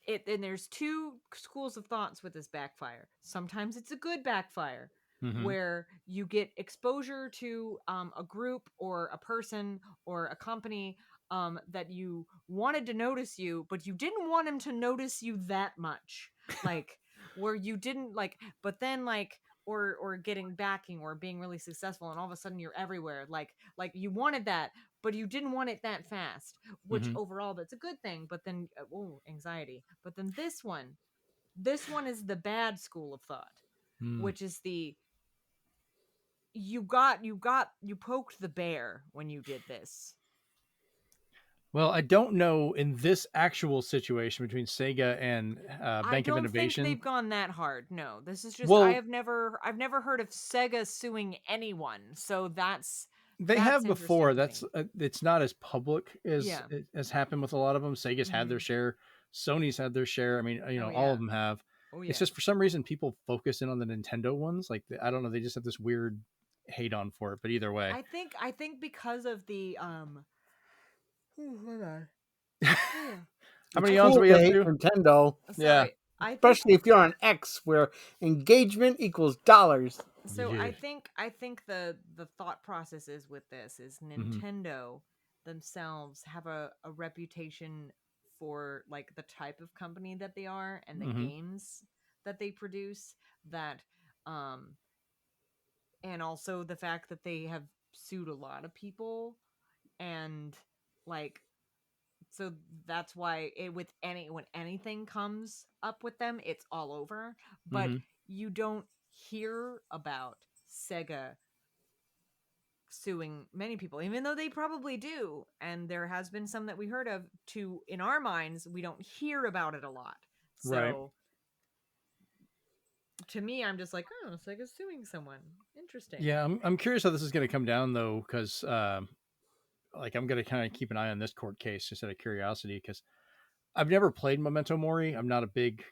and there's two schools of thoughts with this backfire. Sometimes it's a good backfire Hmm. where you get exposure to a group or a person or a company that you wanted to notice you, but you didn't want him to notice you that much. Like where you didn't like, but then like or getting backing or being really successful and all of a sudden you're everywhere. Like you wanted that, but you didn't want it that fast, which Hmm. overall that's a good thing. But then anxiety. But then this one is the bad school of thought, Mm. which is the you poked the bear when you did this. Well, I don't know in this actual situation between Sega and I Bank of don't think Innovation. they've gone that hard. No, this is just Well, I've never heard of Sega suing anyone. So they that's have before. interesting to me. It's not as public Yeah. as happened with a lot of them. Sega's had their Mhm. share. Sony's had their share. I mean, Oh all yeah. of them have. Oh It's yeah. just for some reason people focus in on the Nintendo ones. Like I don't know, they just have this weird hate on for it. But either way, I think because of the hold on. how It's many yawns cool are we to up hate to? Nintendo, Yeah. Sorry. I think especially if you're on X, where engagement equals dollars. so Yeah. I think the thought process is with this is Mhm. Nintendo themselves have a reputation for like the type of company that they are and the Mhm. games that they produce, that and also the fact that they have sued a lot of people, and like, so that's why with when anything comes up with them, it's all over. But Mhm. you don't hear about Sega suing many people, even though they probably do, and there has been some that we heard of. To in our minds, we don't hear about it a lot. Right. So to me, I'm just like, oh, Sega's suing someone. Interesting. Yeah, I'm curious how this is going to come down though, because like I'm going to kind of keep an eye on this court case just out of curiosity, because I've never played Memento Mori. I'm not a big,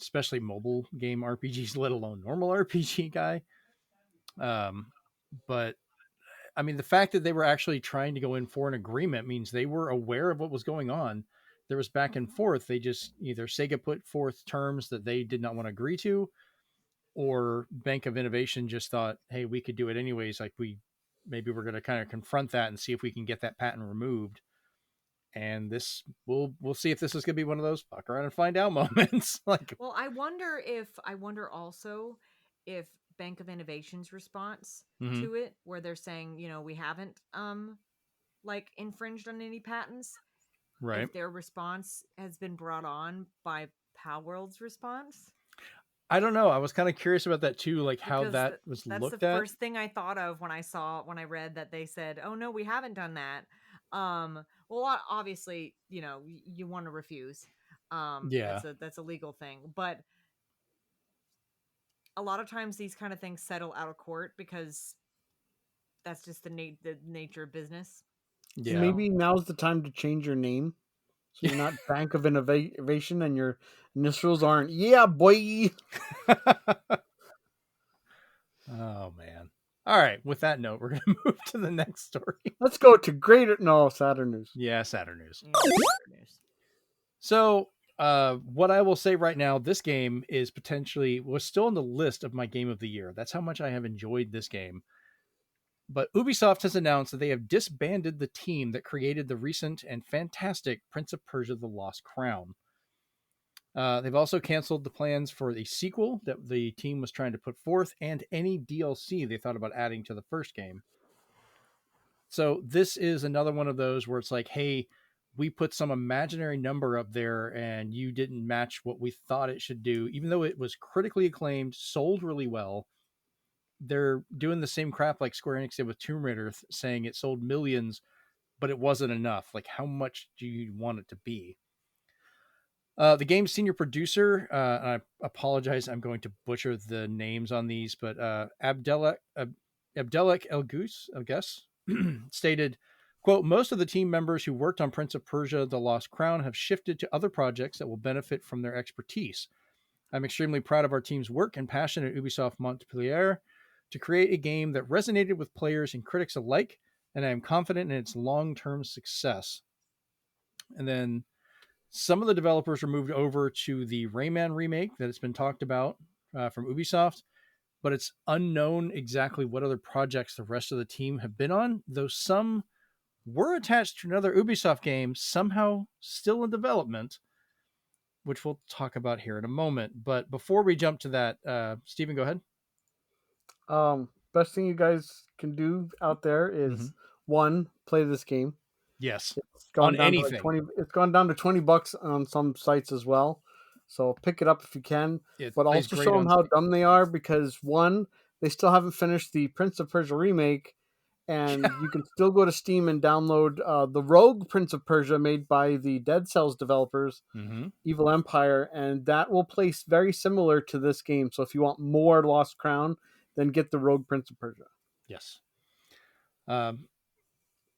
especially mobile game RPGs, let alone normal RPG guy. But I mean, the fact that they were actually trying to go in for an agreement means they were aware of what was going on. There was back and forth. They just either Sega put forth terms that they did not want to agree to, or Bank of Innovation just thought, hey, we could do it anyways. Like maybe we're going to kind of confront that and see if we can get that patent removed. And this we'll see if this is going to be one of those fuck around and find out moments. Like, Well, I wonder also if Bank of Innovation's response mhm, to it, where they're saying, we haven't like infringed on any patents, right. if their response has been brought on by Palworld's response. I don't know. I was kind of curious about that too, like how Because that was that's the looked at. first thing I thought of when I read that they said, "Oh no, we haven't done that." Well, obviously, you want to refuse. Yeah. That's a legal thing, but a lot of times these kind of things settle out of court because that's just the nature of business. Yeah. Maybe now's the time to change your name, so you're not Bank of Innovation and your initials aren't yeah boy. Oh man. All right. With that note, we're gonna move to the next story. Let's go to Saturn News. Yeah, Saturn News. Yeah, So, what I will say right now, this game was still on the list of my game of the year. That's how much I have enjoyed this game. But Ubisoft has announced that they have disbanded the team that created the recent and fantastic Prince of Persia: The Lost Crown. They've also canceled the plans for the sequel that the team was trying to put forth and any DLC they thought about adding to the first game. So this is another one of those where it's like, hey, we put some imaginary number up there and you didn't match what we thought it should do, even though it was critically acclaimed, sold really well. They're doing the same crap like Square Enix did with Tomb Raider, saying it sold millions, but it wasn't enough. Like, how much do you want it to be? The game's senior producer, and I apologize, I'm going to butcher the names on these, but Abdelek El Goose, I guess, stated, quote, most of the team members who worked on Prince of Persia: The Lost Crown have shifted to other projects that will benefit from their expertise. I'm extremely proud of our team's work and passion at Ubisoft Montpellier to create a game that resonated with players and critics alike, and I am confident in its long-term success. And then some of the developers were moved over to the Rayman remake that has been talked about from Ubisoft, but it's unknown exactly what other projects the rest of the team have been on, though some were attached to another Ubisoft game, somehow still in development, which we'll talk about here in a moment. But before we jump to that, Steven, go ahead. Best thing you guys can do out there is one, play this game. Yes. It's gone On down anything. to like 20. It's gone down to $20 on some sites as well. So pick it up if you can. But also show them how dumb they are, because one, they still haven't finished the Prince of Persia remake, and you can still go to Steam and download the Rogue Prince of Persia made by the Dead Cells developers, Evil Empire, and that will play very similar to this game. So if you want more Lost Crown, then get the Rogue Prince of Persia. Yes.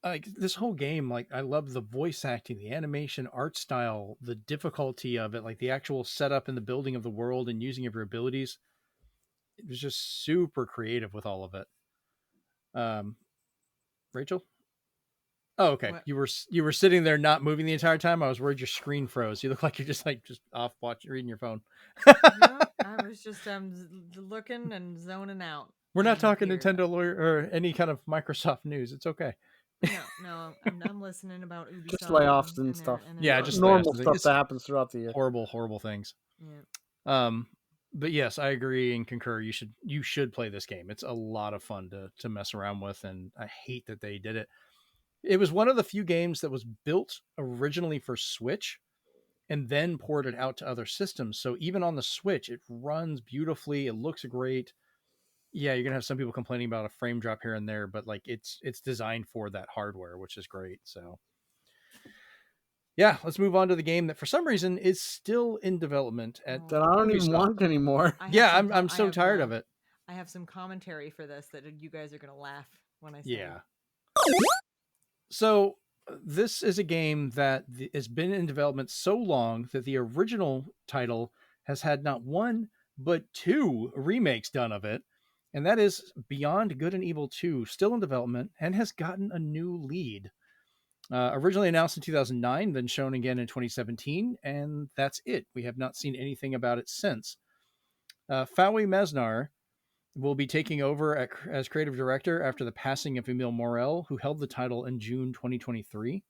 Like this whole game, like I love the voice acting, the animation, art style, the difficulty of it, like the actual setup and the building of the world and using of your abilities. It was just super creative with all of it. Rachel? Oh, okay. What? You were sitting there not moving the entire time. I was worried your screen froze. You look like you're just off watching, reading your phone. No, I was just looking and zoning out. We're not talking Nintendo or any kind of Microsoft news. It's okay. No, I'm listening about Ubisoft. Just layoffs and stuff. Yeah, just normal layoffs. stuff It's that happens throughout the year. horrible things. Yeah. But yes, I agree and concur. You should play this game. It's a lot of fun to mess around with, and I hate that they did it. It was one of the few games that was built originally for Switch and then ported out to other systems. So even on the Switch, it runs beautifully. It looks great. Yeah, you're gonna have some people complaining about a frame drop here and there, but like it's designed for that hardware, which is great. So yeah, let's move on to the game that for some reason is still in development at That I don't even Ubisoft. want anymore. Yeah, I'm so tired of it. I have some commentary for this that you guys are gonna laugh when I say. Yeah. So this is a game that has been in development so long that the original title has had not one but two remakes done of it, and that is Beyond Good and Evil 2, still in development and has gotten a new lead. Originally announced in 2009, then shown again in 2017, and that's it. We have not seen anything about it since. Fawi Mesnar will be taking over as creative director after the passing of Emile Morel, who held the title in June 2023.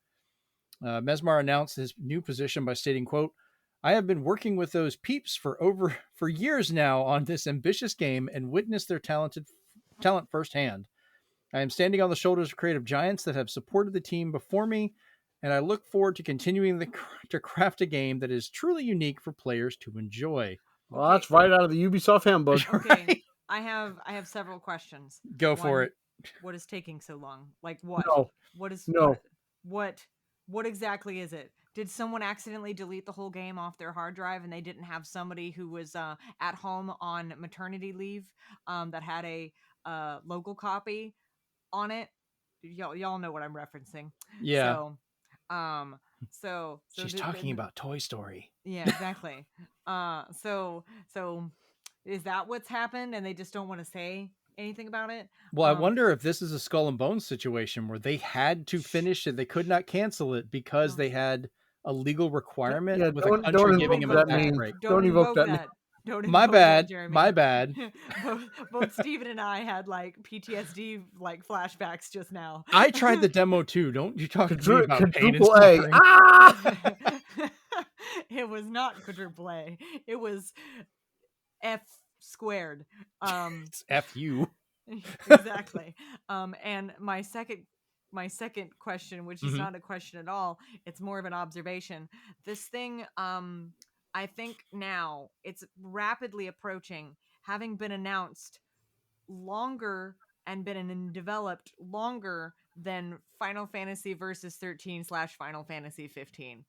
Mesmar announced his new position by stating, quote, "I have been working with those peeps for years now on this ambitious game and witnessed their talent firsthand. I am standing on the shoulders of creative giants that have supported the team before me, and I look forward to continuing to craft a game that is truly unique for players to enjoy." Well, that's right out of the Ubisoft handbook. Okay. Right? I have several questions. Go for it. What is taking so long? Like what? No. What is No. what exactly is it? Did someone accidentally delete the whole game off their hard drive and they didn't have somebody who was at home on maternity leave that had a local copy on it? Y'all know what I'm referencing. Yeah. So She's talking about Toy Story. Yeah, exactly. So is that what's happened and they just don't want to say anything about it? Well, I wonder if this is a Skull and Bones situation where they had to finish it. They could not cancel it because they had a legal requirement with a country giving them a tax break. Don't evoke that. My bad. My bad. Both Steven and I had like PTSD like flashbacks just now. I tried the demo too. Don't you talk to me about pain and Quadruple A. suffering. Ah! It was not quadruple A. It was F squared. It's F you. Exactly. And my second question, which is not a question at all, it's more of an observation. This thing, I think now it's rapidly approaching having been announced longer and been developed longer than Final Fantasy Versus 13 / Final Fantasy 15.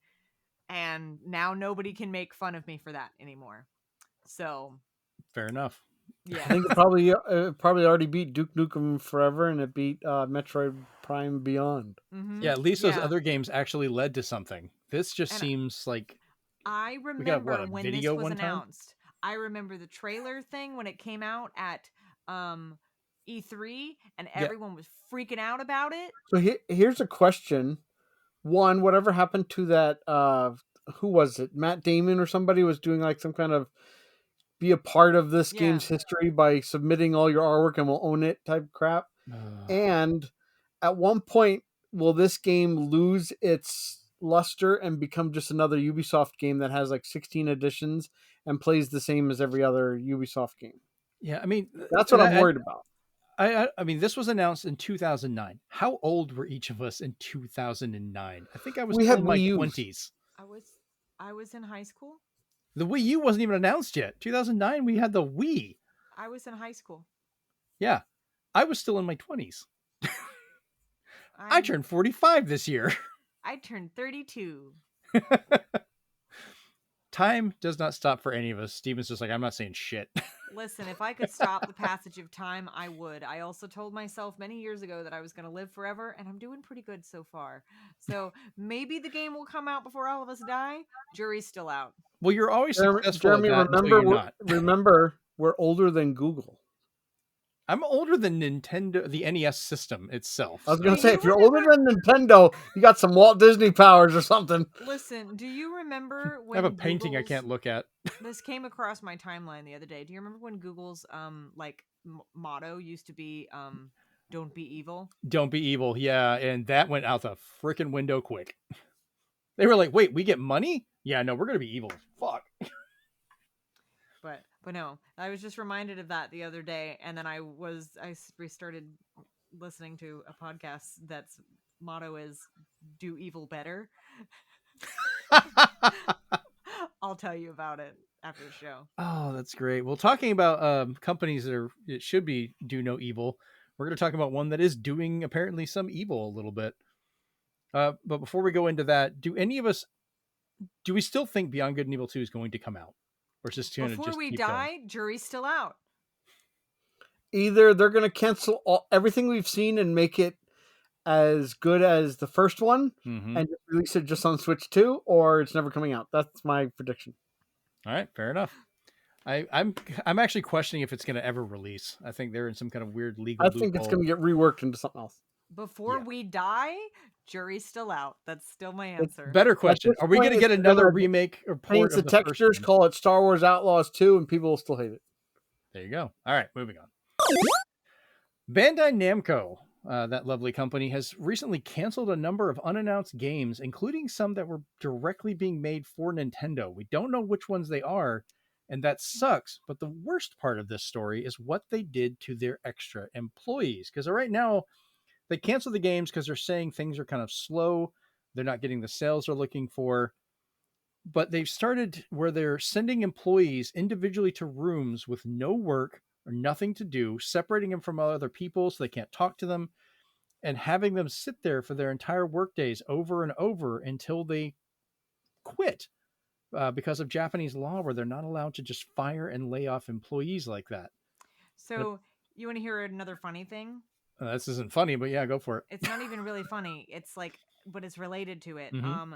And now nobody can make fun of me for that anymore. So fair enough. Yeah, I think it probably already beat Duke Nukem Forever, and it beat Metroid Prime Beyond. Mm-hmm. Yeah, at least those other games actually led to something. This just seems like I remember when this was announced. I remember the trailer thing when it came out at E3, and everyone was freaking out about it. So here's a question. One, whatever happened to that? Who was it? Matt Damon or somebody was doing like some kind of be a part of this game's history by submitting all your artwork and we'll own it type crap. And at one point, will this game lose its luster and become just another Ubisoft game that has like 16 editions and plays the same as every other Ubisoft game? Yeah, I mean, that's what I'm worried about. I mean, this was announced in 2009. How old were each of us in 2009? I think I was in my 20s. I was in high school. The Wii U wasn't even announced yet. 2009, we had the Wii. I was in high school. Yeah, I was still in my 20s. I turned 45 this year. I turned 32. Time does not stop for any of us. Steven's just like, I'm not saying shit. Listen, if I could stop the passage of time, I would. I also told myself many years ago that I was going to live forever, and I'm doing pretty good so far. So maybe the game will come out before all of us die. Jury's still out. Well, you're always successful Jeremy, at that remember, we're older than Google. I'm older than Nintendo, the NES system itself. I was going to say, if you're older than Nintendo, you got some Walt Disney powers or something. Listen, do you remember when I have a painting I can't look at. This came across my timeline the other day. Do you remember when Google's motto used to be Don't be evil. Don't be evil. Yeah. And that went out the freaking window quick. They were like, wait, we get money? Yeah, no, we're going to be evil. Fuck. But no, I was just reminded of that the other day, and then I restarted listening to a podcast that's motto is "Do evil better." I'll tell you about it after the show. Oh, that's great. Well, talking about companies that are it should be do no evil, we're going to talk about one that is doing apparently some evil a little bit. But before we go into that, do we still think Beyond Good and Evil 2 is going to come out? Or is this going to Before just we keep die, going? jury's still out. Either they're going to cancel everything we've seen and make it as good as the first one and release it just on Switch 2, or it's never coming out. That's my prediction. All right, fair enough. I'm actually questioning if it's going to ever release. I think they're in some kind of weird legal I think it's going to get reworked into something else. Before we die, jury's still out. That's still my answer. Better question. Are we going to get another remake or port of the textures, first one? call it Star Wars Outlaws 2, and people will still hate it. There you go. All right, moving on. Bandai Namco, that lovely company, has recently canceled a number of unannounced games, including some that were directly being made for Nintendo. We don't know which ones they are, and that sucks. But the worst part of this story is what they did to their extra employees. Because right now, they cancel the games because they're saying things are kind of slow. They're not getting the sales they're looking for. But they've started where they're sending employees individually to rooms with no work or nothing to do, separating them from other people so they can't talk to them, and having them sit there for their entire work days over and over until they quit because of Japanese law where they're not allowed to just fire and lay off employees like that. So you want to hear another funny thing? This isn't funny, but yeah, go for it. It's not even really funny. It's like, but it's related to it. Mm-hmm.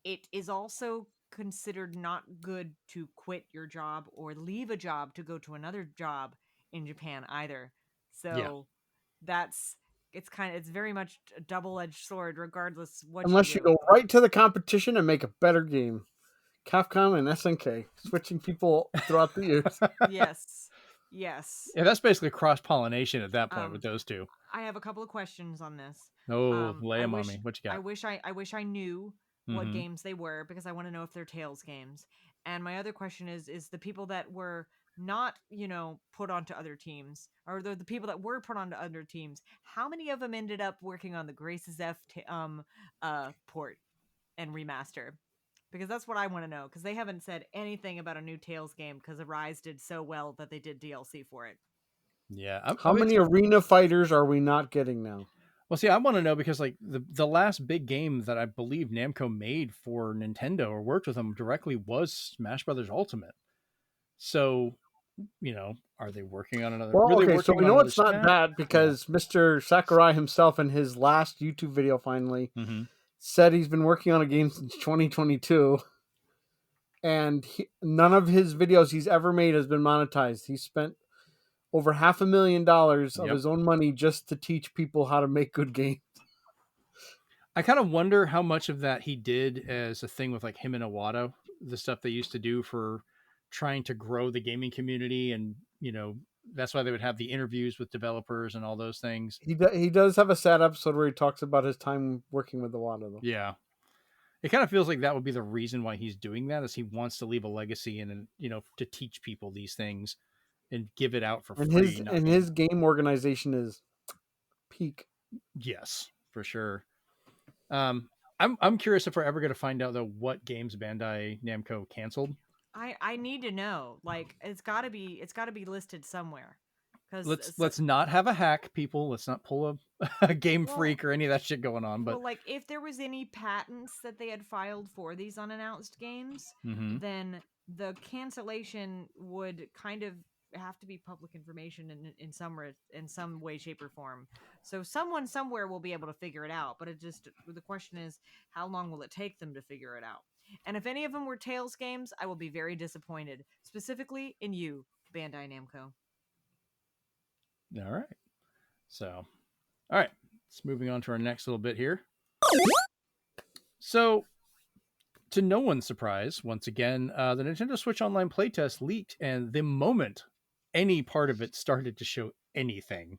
It is also considered not good to quit your job or leave a job to go to another job in Japan either. So it's very much a double-edged sword regardless what unless you go right to the competition and make a better game. Capcom and SNK switching people throughout the years. Yes. Yeah, that's basically cross-pollination at that point with those two. I have a couple of questions on this. Lay them on me. What you got? I wish I knew what games they were, because I want to know if they're Tales games. And my other question is the people that were not, put onto other teams, or the people that were put onto other teams, how many of them ended up working on the Graces F port and remaster? Because that's what I want to know, because they haven't said anything about a new Tales game, because Arise did so well that they did DLC for it. Yeah. How many arena fighters are we not getting now? Well, see, I want to know because like the last big game that I believe Namco made for Nintendo or worked with them directly was Smash Brothers Ultimate. So, are they working on another? Well, okay, so we know it's not that because Mr. Sakurai himself in his last YouTube video finally said he's been working on a game since 2022. And none of his videos he's ever made has been monetized. He spent over $500,000 of his own money just to teach people how to make good games. I kind of wonder how much of that he did as a thing with like him and Iwata, the stuff they used to do for trying to grow the gaming community. And, that's why they would have the interviews with developers and all those things. He does have a sad episode where he talks about his time working with Iwata, though. Yeah. It kind of feels like that would be the reason why he's doing that, is he wants to leave a legacy and, to teach people these things and give it out for free. His game organization is peak. Yes, for sure. I'm curious if we're ever going to find out though what games Bandai Namco canceled. I need to know. Like, it's got to be listed somewhere. Let's not have a hack, people. Let's not pull a Game Freak or any of that shit going on. But like, if there was any patents that they had filed for these unannounced games, then the cancellation would kind of have to be public information in some way, shape, or form. So someone somewhere will be able to figure it out. But the question is, how long will it take them to figure it out? And if any of them were Tales games, I will be very disappointed, specifically in you, Bandai Namco. All right. So, all right. Let's moving on to our next little bit here. So, to no one's surprise, once again, the Nintendo Switch Online playtest leaked, and the moment any part of it started to show anything,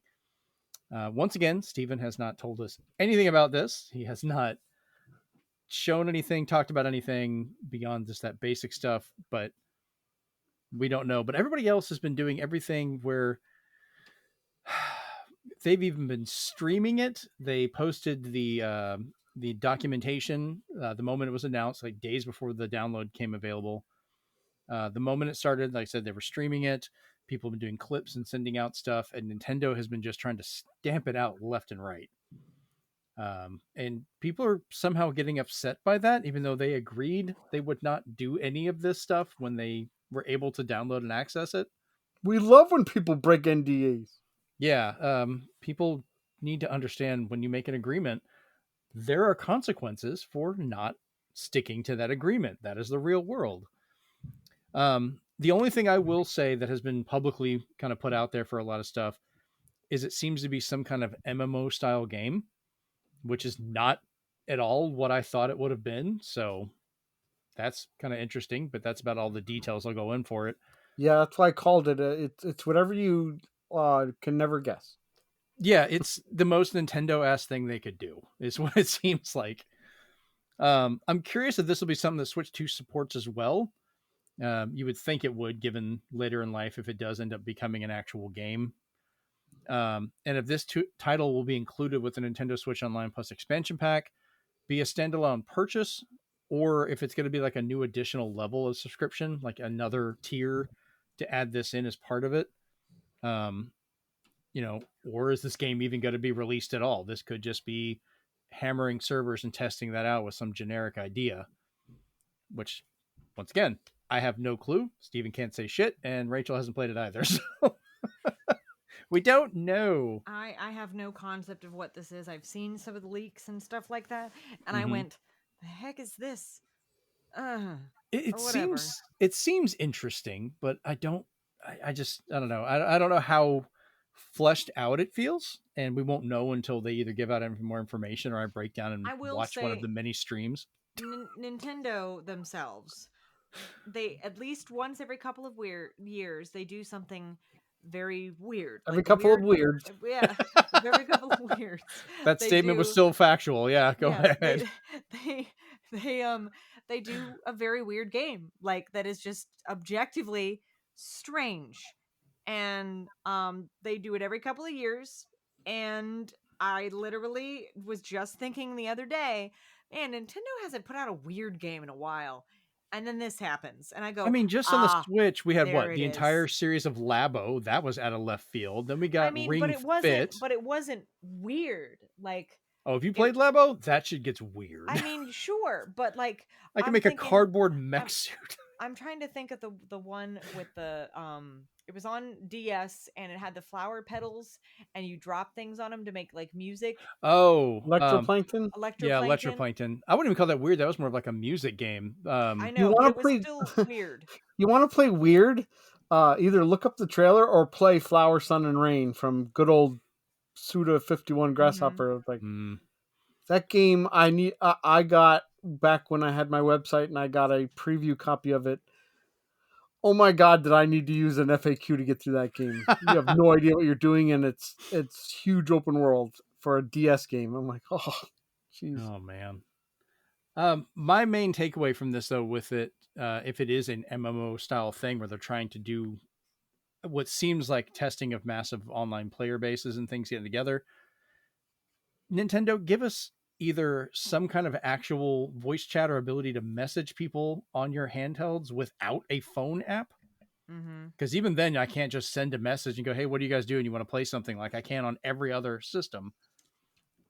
Once again, Steven has not told us anything about this. He has not shown anything, talked about anything beyond just that basic stuff, but we don't know. But everybody else has been doing everything where they've even been streaming it. They posted the documentation the moment it was announced, like days before the download came available. The moment it started, like I said, they were streaming it. People have been doing clips and sending out stuff, and Nintendo has been just trying to stamp it out left and right. And people are somehow getting upset by that, even though they agreed they would not do any of this stuff when they were able to download and access it. We love when people break NDAs. Yeah, people need to understand when you make an agreement, there are consequences for not sticking to that agreement. That is the real world. The only thing I will say that has been publicly kind of put out there for a lot of stuff is it seems to be some kind of MMO style game, which is not at all what I thought it would have been. So that's kind of interesting, but that's about all the details I'll go in for it. Yeah, that's why I called it. It's whatever you can never guess. Yeah, it's the most Nintendo-ass thing they could do, is what it seems like. I'm curious if this will be something that Switch 2 supports as well. You would think it would, given later in life, if it does end up becoming an actual game. And if this title will be included with the Nintendo Switch Online Plus expansion pack, be a standalone purchase, or if it's going to be like a new additional level of subscription, like another tier to add this in as part of it. Or is this game even going to be released at all? This could just be hammering servers and testing that out with some generic idea, which, once again, I have no clue. Steven can't say shit, and Rachel hasn't played it either. So we don't know. I have no concept of what this is. I've seen some of the leaks and stuff like that, and I went, "The heck is this?" It seems interesting, but I don't know. I don't know how fleshed out it feels, and we won't know until they either give out more information or I break down and watch one of the many streams. Nintendo themselves, they at least once every couple of years they do something very weird. Every couple of weirds. Yeah, every couple of weirds. That statement was still factual. Yeah, go ahead. They do a very weird game, like, that is just objectively strange. And they do it every couple of years, and I literally was just thinking the other day, man, Nintendo hasn't put out a weird game in a while. And then this happens, and I go, I mean, just on the Switch, we had the entire is. series of Labo. That was out of left field. Then we got Ring Fit. But it wasn't weird. Like, oh, if you played Labo, that shit gets weird. I mean, sure, but like, I can make a cardboard mech suit. I'm trying to think of the one with the it was on DS, and it had the flower petals, and you drop things on them to make like music. Oh, Electroplankton. Yeah, Electroplankton. I wouldn't even call that weird. That was more of like a music game. I know, but it was still weird. You want to play weird? Either look up the trailer or play Flower, Sun, and Rain from good old Suda 51 Grasshopper. Like that game, I got back when I had my website, and I got a preview copy of it. Oh my God, did I need to use an FAQ to get through that game? You have no idea what you're doing, and it's huge open world for a DS game. I'm like, oh, jeez. Oh man. My main takeaway from this, though, with it, if it is an MMO style thing where they're trying to do what seems like testing of massive online player bases and things getting together, Nintendo, give us either some kind of actual voice chat or ability to message people on your handhelds without a phone app. Because even then, I can't just send a message and go, hey, what are you guys doing? You want to play something, like I can on every other system.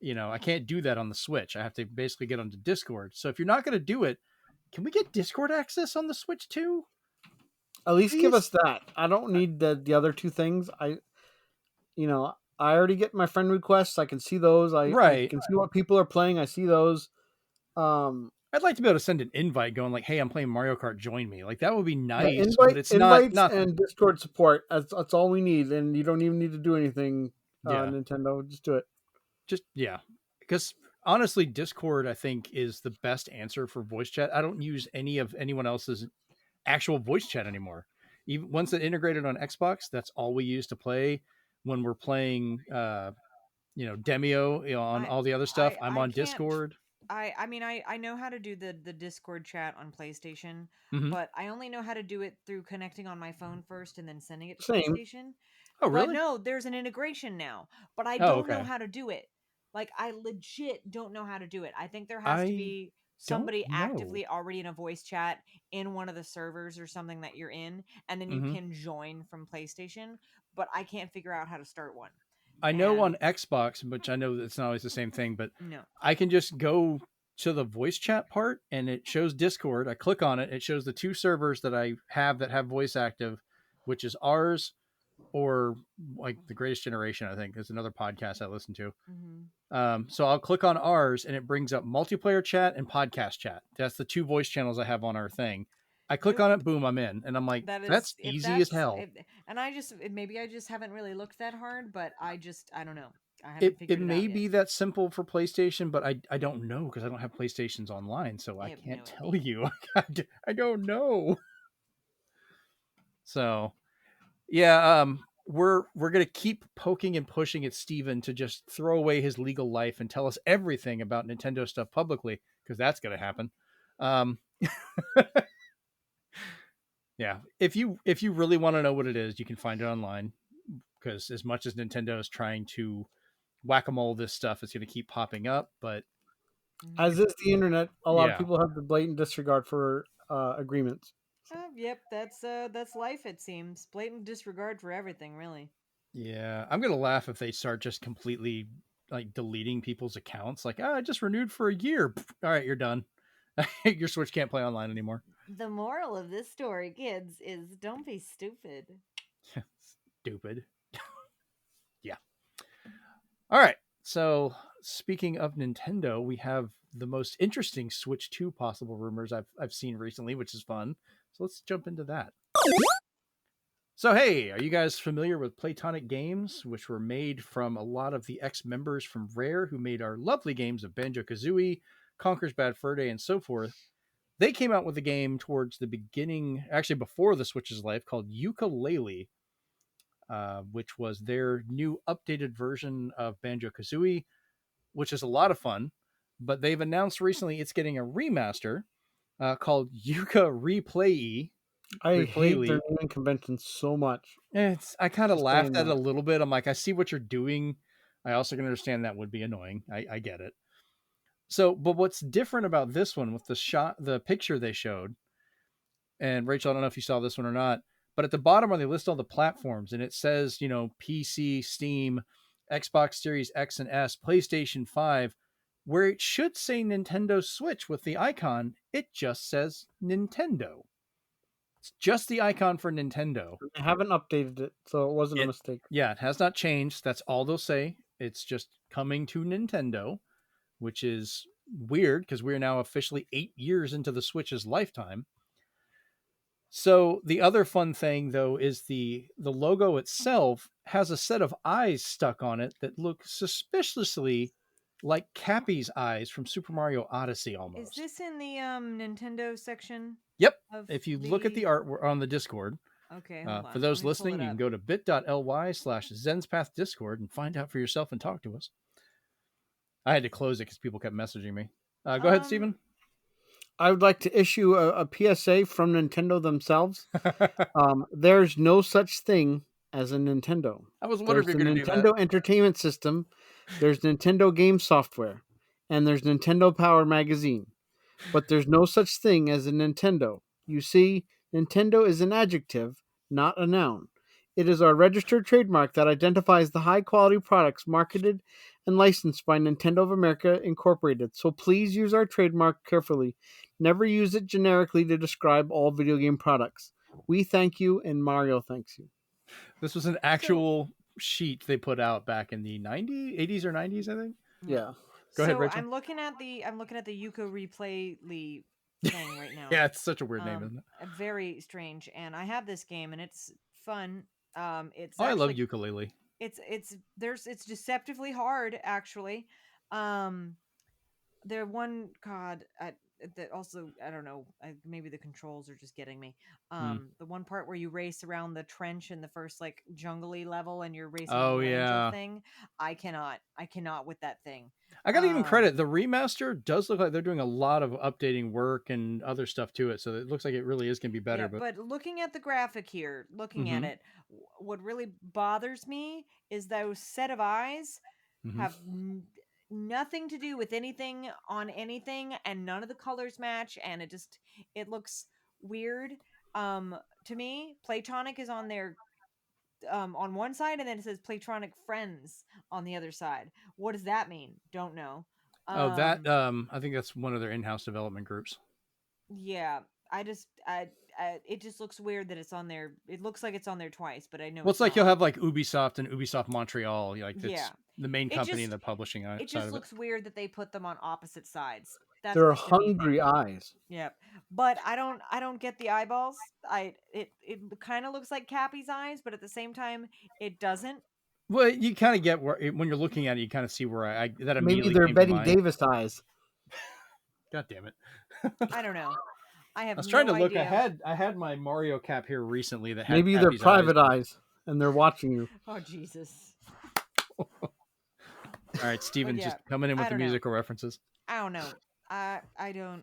I can't do that on the Switch. I have to basically get onto Discord. So if you're not going to do it, can we get Discord access on the Switch too? At least give us that. I don't need the other two things. I already get my friend requests. I can see those. I can see what people are playing. I see those. I'd like to be able to send an invite going like, hey, I'm playing Mario Kart. Join me. Like, that would be nice. Yeah, but it's invites and Discord support. That's all we need. And you don't even need to do anything, Nintendo. Just do it. Because honestly, Discord, I think, is the best answer for voice chat. I don't use any of anyone else's actual voice chat anymore. Even once it integrated on Xbox, that's all we use to play when we're playing Demio, on I all the other stuff. I'm I on can't. Discord. I mean I know how to do the Discord chat on PlayStation, Hmm. but I only know how to do it through connecting on my phone first and then sending it to Same. PlayStation. Oh, But really? no, there's an integration now, but I Oh, don't know okay. how to do it. Like I legit don't know how to do it. I think there has to I be don't somebody know. actively already in a voice chat in one of the servers or something that you're in, and then you Hmm. can join from PlayStation, but I can't figure out how to start one. I know on And Xbox, which I know it's not always the same thing, but no. I can just go to the voice chat part and it shows Discord. I click on it. It shows the two servers that have voice active, which is ours or like the Greatest Generation. I think is another podcast I listen to. Mhm. So I'll click on ours and it brings up multiplayer chat and podcast chat. That's the two voice channels I have on our thing. I click The on it, boom, I'm in, and I'm like, That that's is, if easy as that's, hell. if, and maybe I just haven't really looked that hard, but I don't know. I It haven't it figured it may out yet. be that simple for PlayStation, but I don't know because I don't have PlayStations online, so I I have can't no tell idea. you. I don't know. So yeah, we're gonna keep poking and pushing at Steven to just throw away his legal life and tell us everything about Nintendo stuff publicly because that's gonna happen. Um, yeah, if you really want to know what it is, you can find it online because as much as Nintendo is trying to whack-a-mole this stuff, it's going to keep popping up. But As is the internet, a lot of yeah, people have the blatant disregard for agreements. Yep, that's life. It seems blatant disregard for everything, really. yeah, I'm gonna laugh if they start just completely like deleting people's accounts. Like, I just renewed for a year. Pff, all right, you're done. Your Switch can't play online anymore. The moral of this story, kids, is don't be stupid. Stupid. Yeah. All right. So speaking of Nintendo, we have the most interesting Switch 2 possible rumors I've seen recently, which is fun. So let's jump into that. So hey, are you guys familiar with Playtonic Games, which were made from a lot of the ex-members from Rare who made our lovely games of Banjo-Kazooie, Conker's Bad Fur Day, and so forth? They came out with a game towards the beginning, actually before the Switch's life, called Yooka-Laylee, which was their new updated version of Banjo-Kazooie, which is a lot of fun. But they've announced recently it's getting a remaster called Yooka Replay. I hate their Replayly. naming convention so much. I kind of Just laughed saying at it that. a little bit. I'm like, I see what you're doing. I also can understand that would be annoying. I get it. So, but what's different about this one with the picture they showed, and Rachel, I don't know if you saw this one or not, but at the bottom where they list all the platforms and it says, PC, Steam, Xbox Series X and S, PlayStation 5, where it should say Nintendo Switch with the icon, it just says Nintendo. It's just the icon for Nintendo. I haven't updated it, so it wasn't a mistake. Yeah, it has not changed. That's all they'll say. It's just coming to Nintendo, which is weird because we're now officially 8 years into the Switch's lifetime. So the other fun thing though is the logo itself has a set of eyes stuck on it that look suspiciously like Cappy's eyes from Super Mario Odyssey Is almost. this in the Nintendo section Yep. of If you look at the the? art on the Discord, Okay, hold for on. Let those me pull listening, it you can up. go to bit.ly/Zenspath Discord and find out for yourself and talk to us. I had to close it because people kept messaging me. Go ahead, Steven. I would like to issue a PSA from Nintendo themselves. There's no such thing as a Nintendo. I was wondering There's if the you're going to do that. Nintendo Entertainment System, there's Nintendo Game Software, and there's Nintendo Power Magazine. But there's no such thing as a Nintendo. You see, Nintendo is an adjective, not a noun. It is our registered trademark that identifies the high quality products marketed and licensed by Nintendo of America Incorporated. So please use our trademark carefully. Never use it generically to describe all video game products. We thank you, and Mario thanks you. This was an actual sheet they put out back in the 90s, 80s or 90s, I think. Yeah. Go ahead, So Rachel. I'm looking at the Yuka Replay thing right now. Yeah, it's such a weird name, isn't it? Very strange. And I have this game, and it's fun. It's I love actually ukulele. it's deceptively hard actually. There one God that also, I don't know, maybe the controls are just getting me. Hmm. The one part where you race around the trench in the first like jungly level and you're racing the Oh little angel yeah. thing, I cannot with that thing. I gotta give them Um, credit. The remaster does look like they're doing a lot of updating work and other stuff to it, so it looks like it really is gonna be better. yeah, But but looking at the graphic here, looking at hmm it, what really bothers me is those set of eyes hmm have nothing to do with anything on anything, and none of the colors match, and it looks weird. To me, Playtonic is on there on one side, and then it says Playtonic Friends on the other side. What does that mean? Don't know. oh, that Um, I think that's one of their in-house development groups. yeah, it just looks weird that it's on there. It looks like it's on there twice, but I know Well, it's it's like you'll not. have like Ubisoft and Ubisoft Montreal, like Yeah, that's the main it company in just the publishing it side just of it. looks weird that they put them on opposite sides. That's They're just a me thing. hungry eyes. Yep. But I don't get the eyeballs. It kind of looks like Cappy's eyes, but at the same time it doesn't. Well, you kind of get where when you're looking at it, you kind of see where I that Maybe immediately they're came to Betty mind. Davis eyes. God damn it! I don't know. I I have was trying no to look. idea. I had my Mario cap here recently that had Maybe they're Cappy's eyes. private eyes and they're watching you. Oh Jesus. All right, Steven, But yeah, just coming in with I the don't know. musical references. I don't know. I don't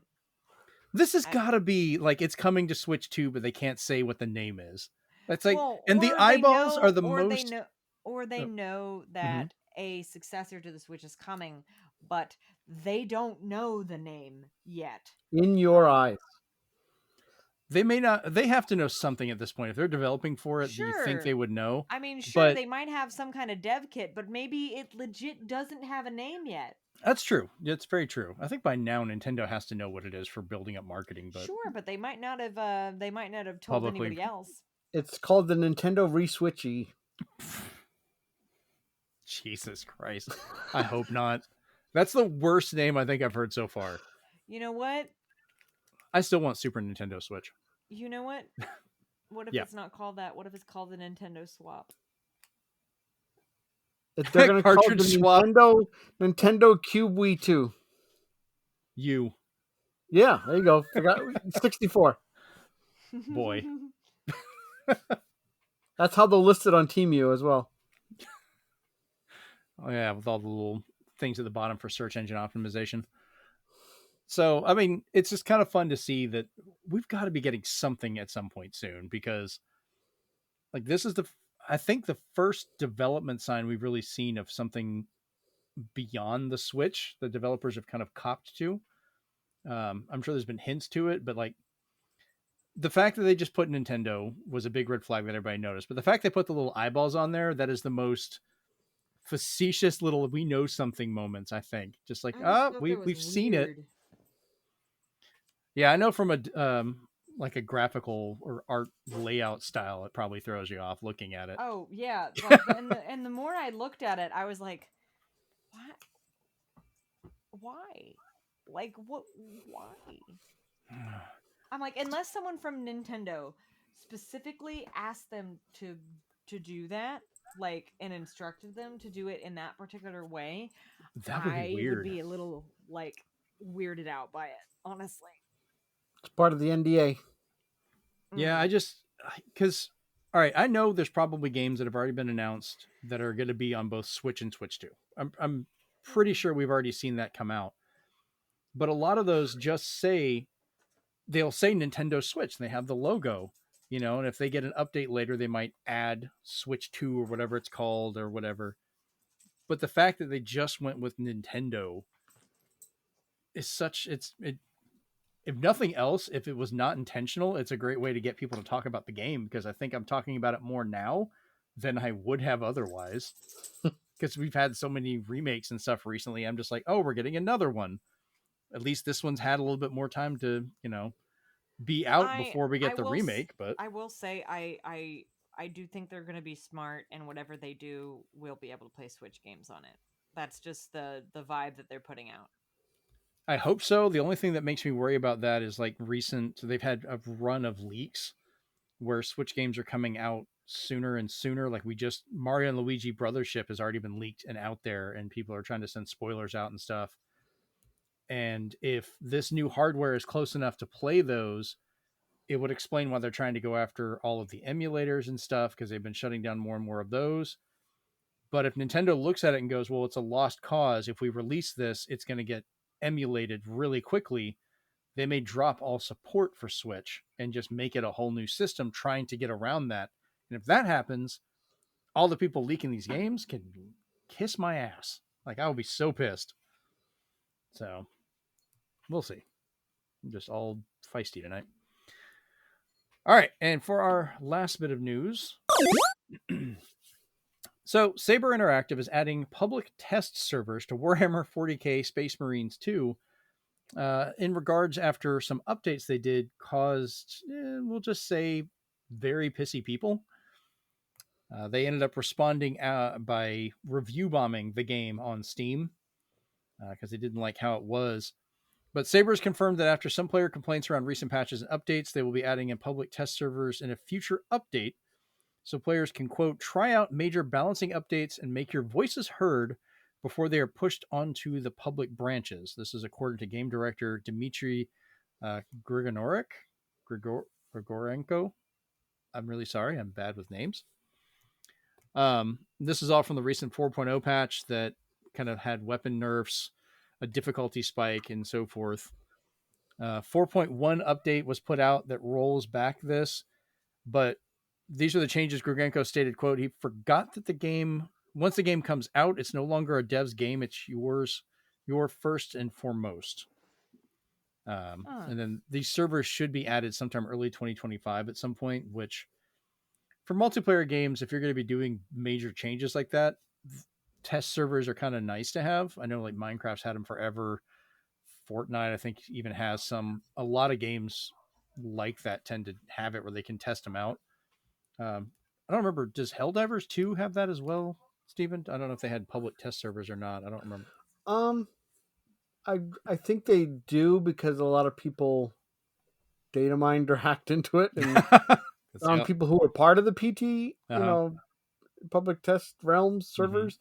This has I, got to be like it's coming to Switch 2, but they can't say what the name is. That's like, well, and the or they eyeballs are know the or they most. know or they Oh, know mhm. that a successor to the Switch is coming, but they don't know the name yet. In your eyes. They may not. They have to know something at this point. If they're developing for it, you think they Sure. would know. I mean, sure, But they might have some kind of dev kit, but maybe it legit doesn't have a name yet. that's true. It's very true. I think by now Nintendo has to know what it is for building up marketing, but Sure, but they might not have told publicly, anybody else. It's called the Nintendo Reswitchy. Jesus Christ. I hope not. That's the worst name I think I've heard so far. You know what? I still want Super Nintendo Switch. You know what? What if Yeah. it's not called that? What if it's called the Nintendo Swap? They're going to call it Cartridge the swap. Nintendo Cube Wii 2. You. Yeah, there you go. Forgot 64. Boy. That's how they'll list it on TeamU as well. Oh, yeah, with all the little things at the bottom for search engine optimization. So, I mean, it's just kind of fun to see that we've got to be getting something at some point soon because, like, this is I think the first development sign we've really seen of something beyond the Switch the developers have kind of copped to. I'm sure there's been hints to it, but like the fact that they just put Nintendo was a big red flag that everybody noticed. But the fact they put the little eyeballs on there, that is the most facetious little we know something moments, I think. Just like, we've seen it. Yeah, I know from a like a graphical or art layout style, it probably throws you off looking at it. Oh yeah, like, and the more I looked at it, I was like, what? Why? Like what? Why? I'm like, unless someone from Nintendo specifically asked them to do that, like, and instructed them to do it in that particular way, That would be I weird. would be a little like weirded out by it, honestly. It's part of the NDA. Yeah, I just because all right, I know there's probably games that have already been announced that are going to be on both Switch and Switch 2. I'm pretty sure we've already seen that come out. But a lot of those just say they'll say Nintendo Switch and they have the logo, and if they get an update later they might add Switch 2 or whatever it's called or whatever. But the fact that they just went with Nintendo is such if nothing else, if it was not intentional, it's a great way to get people to talk about the game because I think I'm talking about it more now than I would have otherwise. Because we've had so many remakes and stuff recently. I'm just like, oh, we're getting another one. At least this one's had a little bit more time to, be out before we get the remake. But I will say I do think they're going to be smart, and whatever they do, we'll be able to play Switch games on it. That's just the vibe that they're putting out. I hope so. The only thing that makes me worry about that is like they've had a run of leaks where Switch games are coming out sooner and sooner. Like Mario and Luigi Brothership has already been leaked and out there, and people are trying to send spoilers out and stuff. And if this new hardware is close enough to play those, it would explain why they're trying to go after all of the emulators and stuff, because they've been shutting down more and more of those. But if Nintendo looks at it and goes, well, it's a lost cause. If we release this, it's going to get emulated really quickly. They may drop all support for Switch and just make it a whole new system trying to get around that. And if that happens, all the people leaking these games can kiss my ass. Like, I would be so pissed. So, we'll see. I'm just all feisty tonight. All right, and for our last bit of news. So, Saber Interactive is adding public test servers to Warhammer 40k Space Marines 2 in regards after some updates they did caused, we'll just say, very pissy people. They ended up responding by review bombing the game on Steam because they didn't like how it was. But Saber has confirmed that after some player complaints around recent patches and updates, they will be adding in public test servers in a future update so players can, quote, try out major balancing updates and make your voices heard before they are pushed onto the public branches. This is according to game director Dmitry Grigorenko. I'm really sorry. I'm bad with names. This is all from the recent 4.0 patch that kind of had weapon nerfs, a difficulty spike, and so forth. 4.1 update was put out that rolls back this, but these are the changes. Grigorenko stated, quote, he forgot that the game, once the game comes out, it's no longer a dev's game. It's yours, your first and foremost. And then these servers should be added sometime early 2025 at some point, which for multiplayer games, if you're going to be doing major changes like that, test servers are kind of nice to have. I know like Minecraft's had them forever. Fortnite, I think, even has some. A lot of games like that tend to have it where they can test them out. I don't remember. Does Helldivers 2 have that as well, Steven? I don't know if they had public test servers or not. I don't remember. I think they do because a lot of people data mined or hacked into it, and people who were part of the PT, public test realms servers,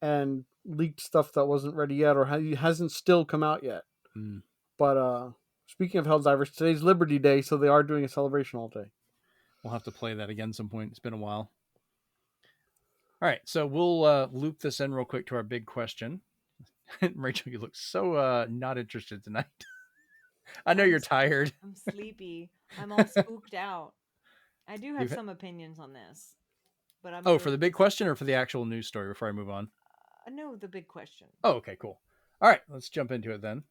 and leaked stuff that wasn't ready yet or hasn't still come out yet. But speaking of Helldivers, today's Liberty Day, so they are doing a celebration all day. We'll have to play that again some point. It's been a while. All right, so we'll loop this in real quick to our big question. Rachel, you look so not interested tonight. I know you're tired. I'm sleepy. I'm all spooked out. I do have some opinions on this, but I'm. For the big question or for the actual news story before I move on? No, the big question. Oh, okay, cool. All right, let's jump into it then.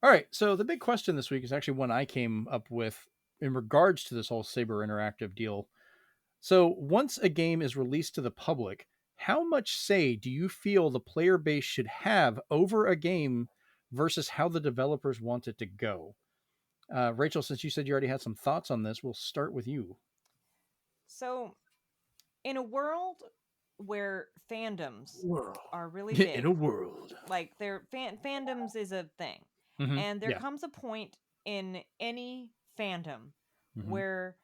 All right, so the big question this week is actually one I came up with in regards to this whole Saber Interactive deal. So once a game is released to the public, how much say do you feel the player base should have over a game versus how the developers want it to go? Rachel, since you said you already had some thoughts on this, we'll start with you. So, in a world where fandoms are really big, in a world like their fandoms is a thing, and there comes a point in any fandom where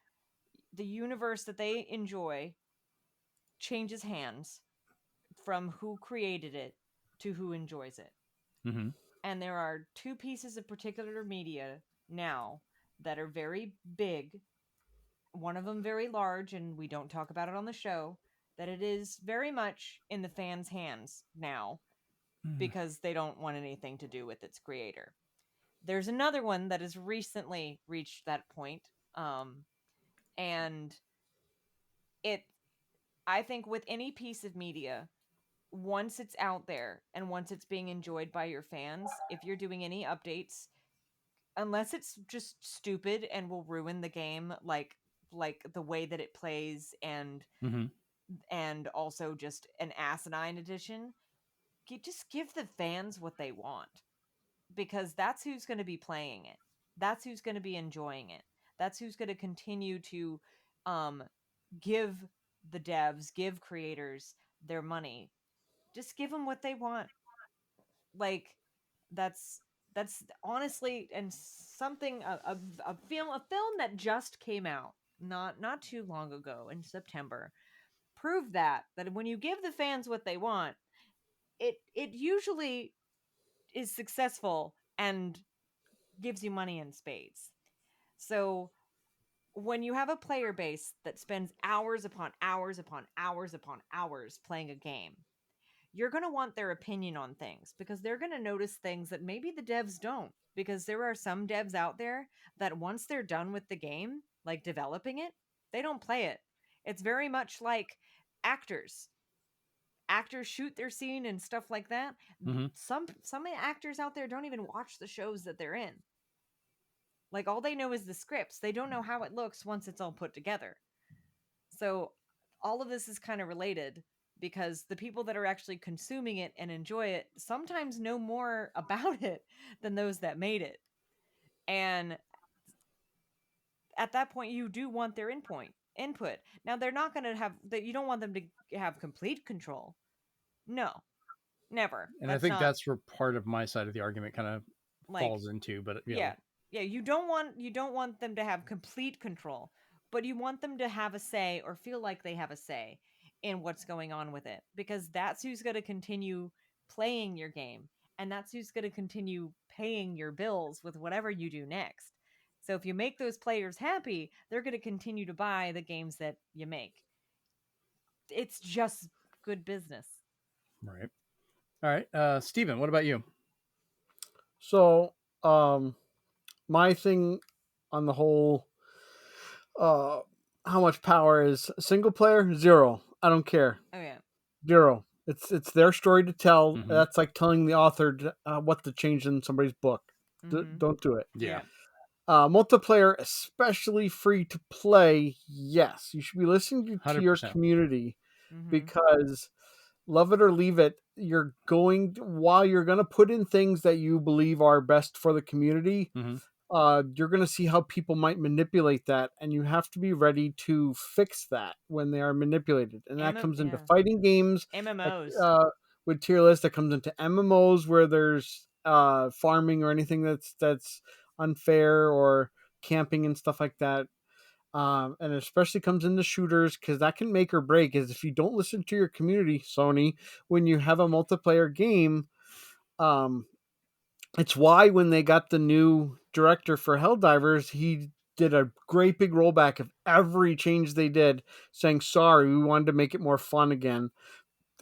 the universe that they enjoy changes hands from who created it to who enjoys it. And there are two pieces of particular media now that are very big, one of them very large, and we don't talk about it on the show, that it is very much in the fans' hands now because they don't want anything to do with its creator. There's another one that has recently reached that point, and I think with any piece of media, once it's out there and once it's being enjoyed by your fans, if you're doing any updates, unless it's just stupid and will ruin the game, like the way that it plays and also just an asinine addition, just give the fans what they want, because that's who's going to be playing it. That's who's going to be enjoying it. That's who's going to continue to give the devs, give creators their money. Just give them what they want. Like, that's honestly, and something, a film that just came out not too long ago in September proved that when you give the fans what they want, it usually is successful and gives you money in spades. So when you have a player base that spends hours upon hours upon hours upon hours playing a game, you're going to want their opinion on things because they're going to notice things that maybe the devs don't. Because there are some devs out there that once they're done with the game, like developing it, they don't play it. It's very much like actors. Actors shoot their scene and stuff like that. Mhm. Some actors out there don't even watch the shows that they're in. Like all they know is the scripts. They don't know how it looks once it's all put together. So all of this is kind of related because the people that are actually consuming it and enjoy it sometimes know more about it than those that made it. And at that point you do want their input. Now they're not going to have that, you don't want them to have complete control. No. Never. And I think that's where part of my side of the argument kind of falls into, but yeah, you don't want them to have complete control, but you want them to have a say or feel like they have a say in what's going on with it, because that's who's going to continue playing your game, and that's who's going to continue paying your bills with whatever you do next. So if you make those players happy, they're going to continue to buy the games that you make. It's just good business. Right. All right. Steven, what about you? So, my thing on the whole, how much power is single player? 0. I don't care. Oh yeah. 0. It's their story to tell. Mhm. That's like telling the author what to change in somebody's book. Don't do it. Yeah. Multiplayer, especially free to play, yes, you should be listening to your 100%. community, Mhm. because love it or leave it, while you're going to put in things that you believe are best for the community, Mhm. You're going to see how people might manipulate that, and you have to be ready to fix that when they are manipulated. And that comes into fighting games, MMOs. with tier lists, that comes into MMOs where there's farming or anything that's unfair, or camping and stuff like that. And especially comes into shooters, because that can make or break. Is if you don't listen to your community, Sony, when you have a multiplayer game, it's why when they got the new director for Helldivers, he did a great big rollback of every change they did, saying, sorry, we wanted to make it more fun again,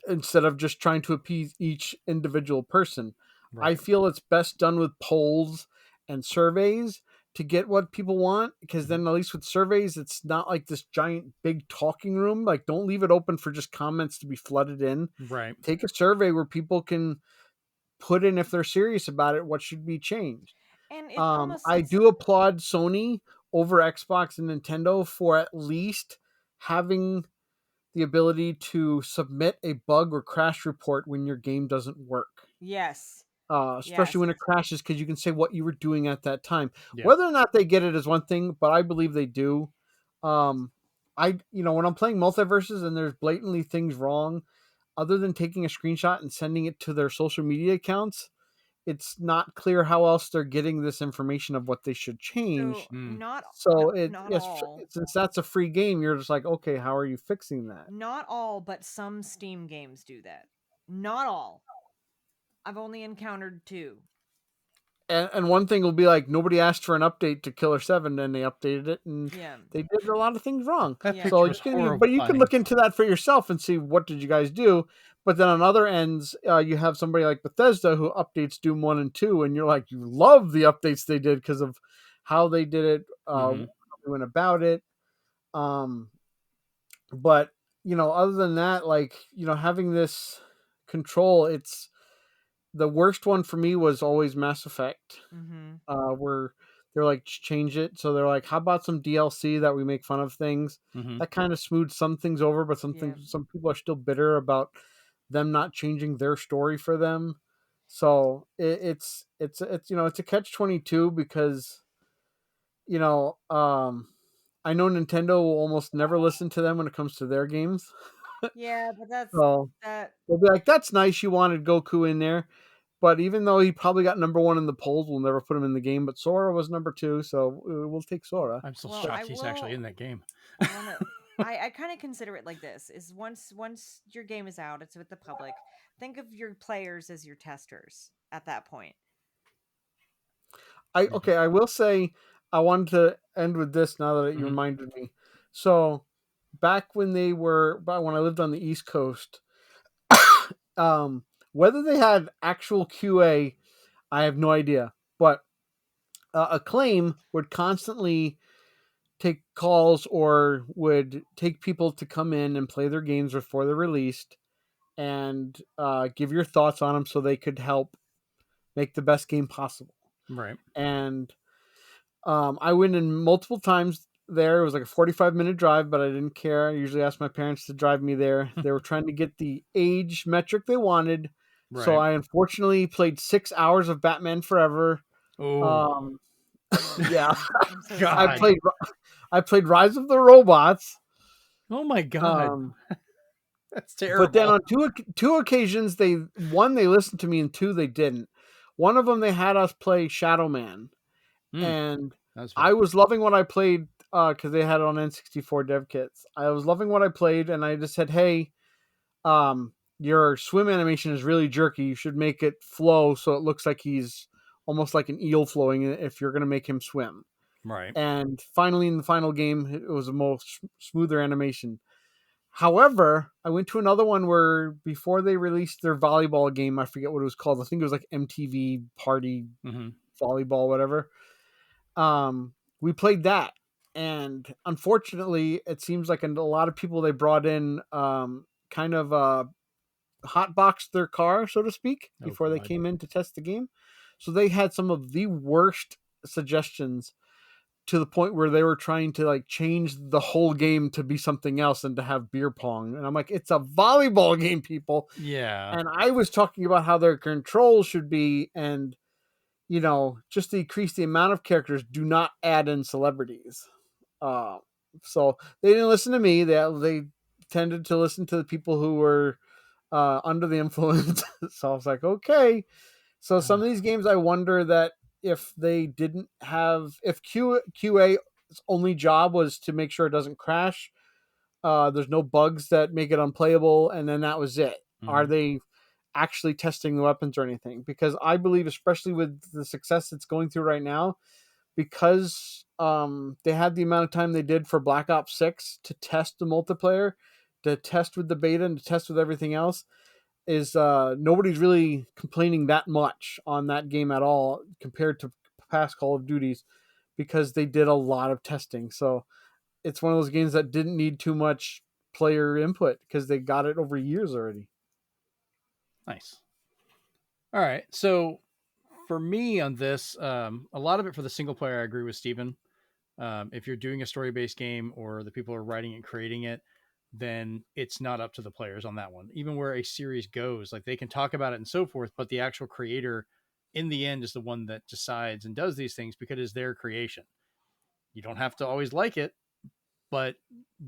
instead of just trying to appease each individual person. Right. I feel it's best done with polls and surveys to get what people want, because then at least with surveys, it's not like this giant big talking room. Like, don't leave it open for just comments to be flooded in. Right. Take a survey where people can put in, if they're serious about it, what should be changed. And it almost, I do applaud Sony over Xbox and Nintendo for at least having the ability to submit a bug or crash report when your game doesn't work. yes. Especially when it crashes, because you can say what you were doing at that time. Yeah. Whether or not they get it is one thing, but I believe they do. When I'm playing multiverses and there's blatantly things wrong, other than taking a screenshot and sending it to their social media accounts, it's not clear how else they're getting this information of what they should change. Since that's a free game, you're just like, okay, how are you fixing that? Not all, but some Steam games do that. Not all. I've only encountered 2. And one thing will be like, nobody asked for an update to Killer 7, and they updated it, and they did a lot of things wrong. That picture So was horrifying. but you can look into that for yourself and see, what did you guys do? But then on other ends, you have somebody like Bethesda who updates Doom 1 and 2, and you're like, you love the updates they did because of how they did it, how they went about it. But, other than that, like, having this control, it's the worst one for me was always Mass Effect, where they're like, change it. So they're like, how about some DLC that we make fun of things? That kind of smooths some things over, but some people are still bitter about them not changing their story for them. So it's a catch-22, because I know Nintendo will almost never listen to them when it comes to their games. Yeah, but that's So they'll be like, that's nice, you wanted Goku in there. But even though he probably got number 1 in the polls, we'll never put him in the game. But Sora was number 2, so we'll take Sora. I'm still shocked he's actually in that game. I kind of consider it like this: is once your game is out, it's with the public. Think of your players as your testers at that point. I will say I wanted to end with this now that you reminded me. So back when I lived on the East Coast, whether they had actual QA, I have no idea. But Acclaim would constantly take calls or would take people to come in and play their games before they're released and give your thoughts on them so they could help make the best game possible. Right. And I went in multiple times there. It was like a 45-minute drive, but I didn't care. I usually asked my parents to drive me there. They were trying to get the age metric they wanted. Right. So I unfortunately played 6 hours of Batman Forever. Oh. Yeah. So God. I played Rise of the Robots. Oh my God. That's terrible. But then on two occasions, they listened to me, and two they didn't. One of them they had us play Shadow Man, and I was loving what I played because they had it on N64 dev kits. I was loving what I played, and I just said, "Hey, your swim animation is really jerky. You should make it flow so it looks like he's almost like an eel flowing if you're going to make him swim." Right. And finally, in the final game, it was a more smoother animation. However, I went to another one where before they released their volleyball game, I forget what it was called. I think it was like MTV Party Volleyball, whatever. We played that. And unfortunately, it seems like a lot of people they brought in kind of hotboxed their car, so to speak, before they came in to test the game. So they had some of the worst suggestions to the point where they were trying to like change the whole game to be something else and to have beer pong. And I'm like, it's a volleyball game, people. Yeah. And I was talking about how their controls should be, and just to increase the amount of characters, do not add in celebrities. So they didn't listen to me. They tended to listen to the people who were under the influence. So I was like, okay. So some of these games, I wonder that if they didn't have, if QA's only job was to make sure it doesn't crash, there's no bugs that make it unplayable, and then that was it. Are they actually testing the weapons or anything? Because I believe, especially with the success it's going through right now, because they had the amount of time they did for Black Ops 6 to test the multiplayer, to test with the beta, and to test with everything else, is nobody's really complaining that much on that game at all compared to past Call of Duties, because they did a lot of testing. So it's one of those games that didn't need too much player input because they got it over years already. Nice. All right. So for me on this, a lot of it for the single player, I agree with Steven. If you're doing a story-based game or the people are writing and creating it, then it's not up to the players on that one. Even where a series goes, like they can talk about it and so forth, but the actual creator in the end is the one that decides and does these things because it's their creation. You don't have to always like it, but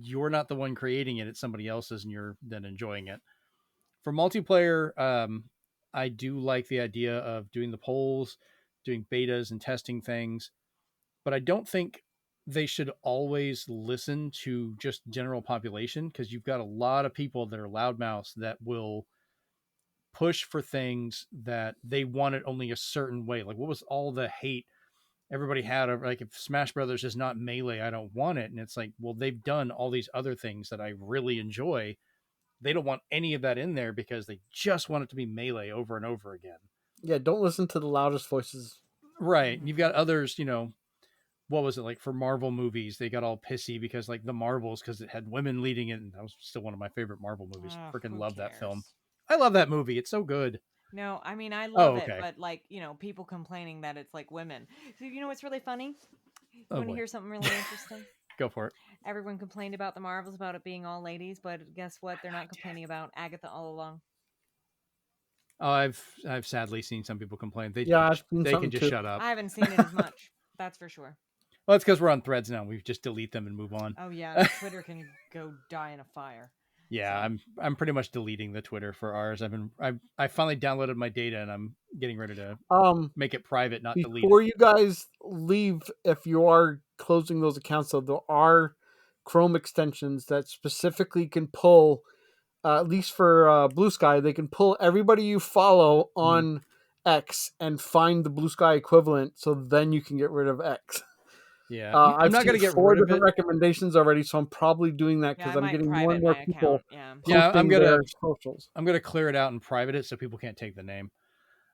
you're not the one creating it. It's somebody else's, and you're then enjoying it. For multiplayer, I do like the idea of doing the polls, doing betas and testing things, but I don't think they should always listen to just general population, because you've got a lot of people that are loudmouths that will push for things that they want it only a certain way. Like, what was all the hate everybody had of, like, if Smash Brothers is not Melee, I don't want it. And it's like, well, they've done all these other things that I really enjoy. They don't want any of that in there because they just want it to be Melee over and over again. Yeah, don't listen to the loudest voices. Right. You've got others, what was it, like for Marvel movies, they got all pissy because, like, the Marvels, because it had women leading it, and that was still one of my favorite Marvel movies. Freaking love that film. I love that movie. It's so good. No, I mean, I love it, but like, people complaining that it's like women. So what's really funny? You want to hear something really interesting? Go for it. Everyone complained about the Marvels about it being all ladies, but guess what? They're not complaining about Agatha all along. Oh, I've sadly seen some people complain. They can just shut up. I haven't seen it as much. That's for sure. Well, it's because we're on Threads now. We just delete them and move on. Oh yeah, Twitter can go die in a fire. Yeah, so. I'm pretty much deleting the Twitter for ours. I finally downloaded my data, and I'm getting ready to make it private, not delete it. Before you guys leave, if you are closing those accounts, so there are Chrome extensions that specifically can pull, at least for Blue Sky, they can pull everybody you follow on X and find the Blue Sky equivalent, so then you can get rid of X. Yeah, I'm I've not seen going to get 4 rid of different it. recommendations already, so I'm probably doing that Yeah, because I I'm might getting more private and more my people account. Yeah. Yeah, posting their socials. I'm gonna clear it out and private it so people can't take the name.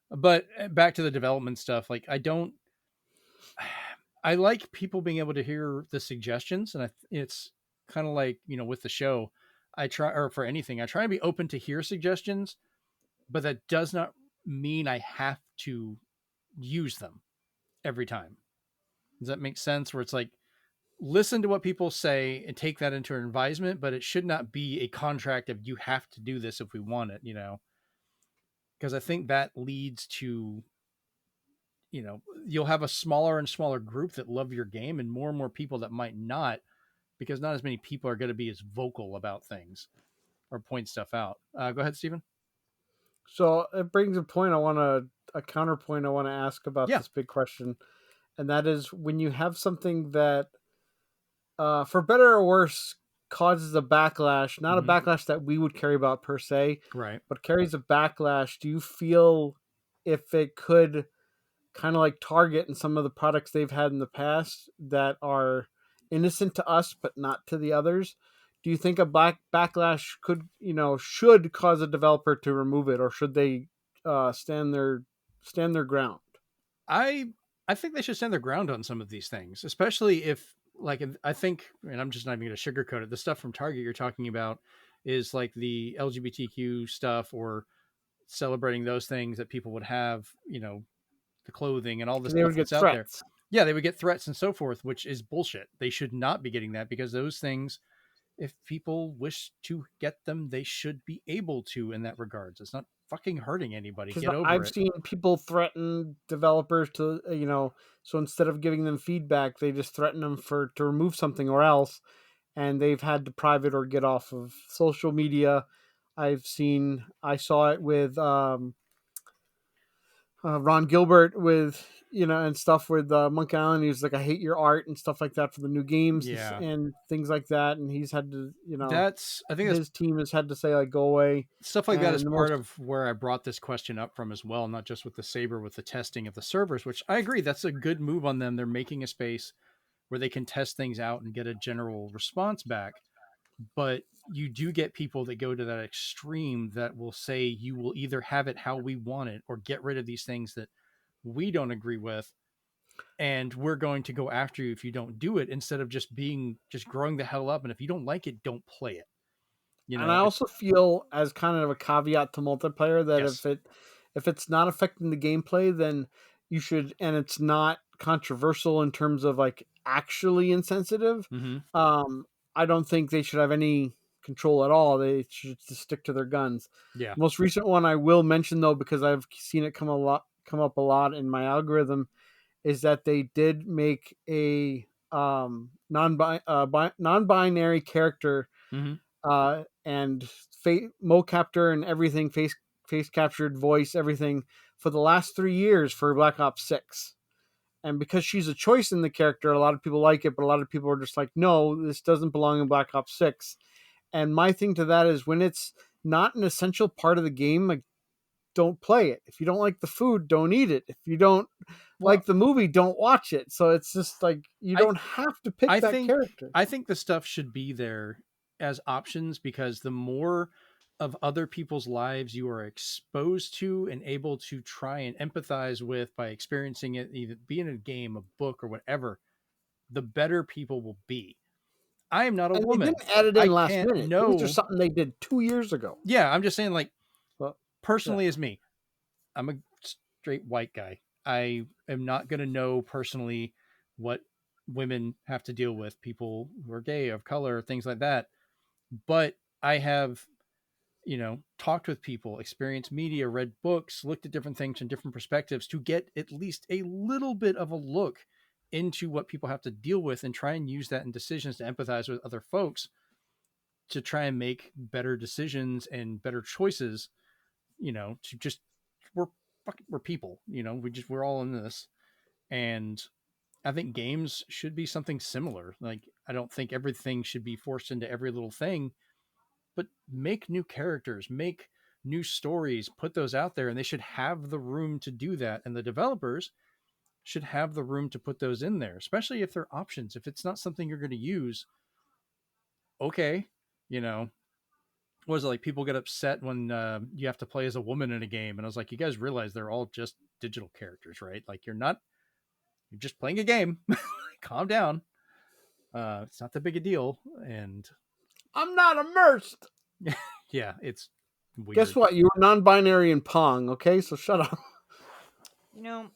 But back to the development stuff, like I like people being able to hear the suggestions, and it's kind of like with the show, I try or for anything, I try and be open to hear suggestions, but that does not mean I have to use them every time. Does that make sense? Where it's like listen to what people say and take that into an advisement, but it should not be a contract of you have to do this if we want it, because I think that leads to you'll have a smaller and smaller group that love your game and more people that might not, because not as many people are going to be as vocal about things or point stuff out. Go ahead, Steven. So it brings a counterpoint I want to ask about Yeah. this big question, and that is when you have something that, for better or worse, causes a backlash, not a backlash that we would care about per se, Right. but carries a backlash. Do you feel if it could kind of like Target and some of the products they've had in the past that are innocent to us but not to the others, do you think a backlash should cause a developer to remove it, or should they stand their ground? I I think they should stand their ground on some of these things, especially if I think, and I'm just not even going to sugarcoat it. The stuff from Target you're talking about is like the LGBTQ stuff or celebrating those things that people would have, the clothing and all the Because they stuff would get that's out there. threats. Yeah, they would get threats and so forth, which is bullshit. They should not be getting that, because those things, if people wish to get them, they should be able to in that regards. It's not fucking hurting anybody. Because Get over I've it. seen people threaten developers to, so instead of giving them feedback, they just threaten them to remove something or else, and they've had to private or get off of social media. I saw it with Ron Gilbert with and stuff with Monkey Island. He was like, "I hate your art" and stuff like that for the new games Yeah. and things like that. And he's had to, I think that's his team has had to say like, "Go away." stuff like that is And part of where I brought this question up from as well, not just with the Saber, with the testing of the servers, which I agree, that's a good move on them. They're making a space where they can test things out and get a general response back. But you do get people that go to that extreme that will say you will either have it how we want it or get rid of these things that we don't agree with, and we're going to go after you if you don't do it, instead of just growing the hell up. And if you don't like it, don't play it. And I also feel, as kind of a caveat to multiplayer, that Yes. if it's not affecting the gameplay, then you should, and it's not controversial in terms of like actually insensitive. I don't think they should have any control at all. They should just stick to their guns. Yeah. The most recent one I will mention though, because I've seen it come up a lot in my algorithm, is that they did make a non-binary character, and mocaptor and everything, face captured voice, everything, for the last 3 years for Black Ops 6. And because she's a choice in the character, a lot of people like it, but a lot of people are just like, no, this doesn't belong in Black Ops 6. And my thing to that is, when it's not an essential part of the game, like, don't play it. If you don't like the food, don't eat it. If you don't like the movie, don't watch it. So it's just like, you don't have to pick that character. I think the stuff should be there as options, because the more of other people's lives you are exposed to and able to try and empathize with by experiencing it, either be in a game, a book, or whatever, the better people will be. I am not a And woman. they didn't add it I in last can't minute. know. It was just something they did 2 years ago. Yeah, I'm just saying, like, Well, personally, as me, I'm a straight white guy. I am not going to know personally what women have to deal with, people who are gay, of color, things like that. But I have, talked with people, experienced media, read books, looked at different things from different perspectives to get at least a little bit of a look into what people have to deal with, and try and use that in decisions to empathize with other folks to try and make better decisions and better choices, to just, we're people, we're all in this. And I think games should be something similar. Like, I don't think everything should be forced into every little thing, but make new characters, make new stories, put those out there, and they should have the room to do that. And the developers should have the room to put those in there, especially if they're options. If it's not something you're going to use, okay, you know, what is it like? People get upset when you have to play as a woman in a game, and I was like, you guys realize they're all just digital characters, right? Like, you're just playing a game. Calm down. It's not that big a deal, and I'm not immersed. yeah, it's weird. Guess what? You were non-binary in Pong, okay? So shut up. You know,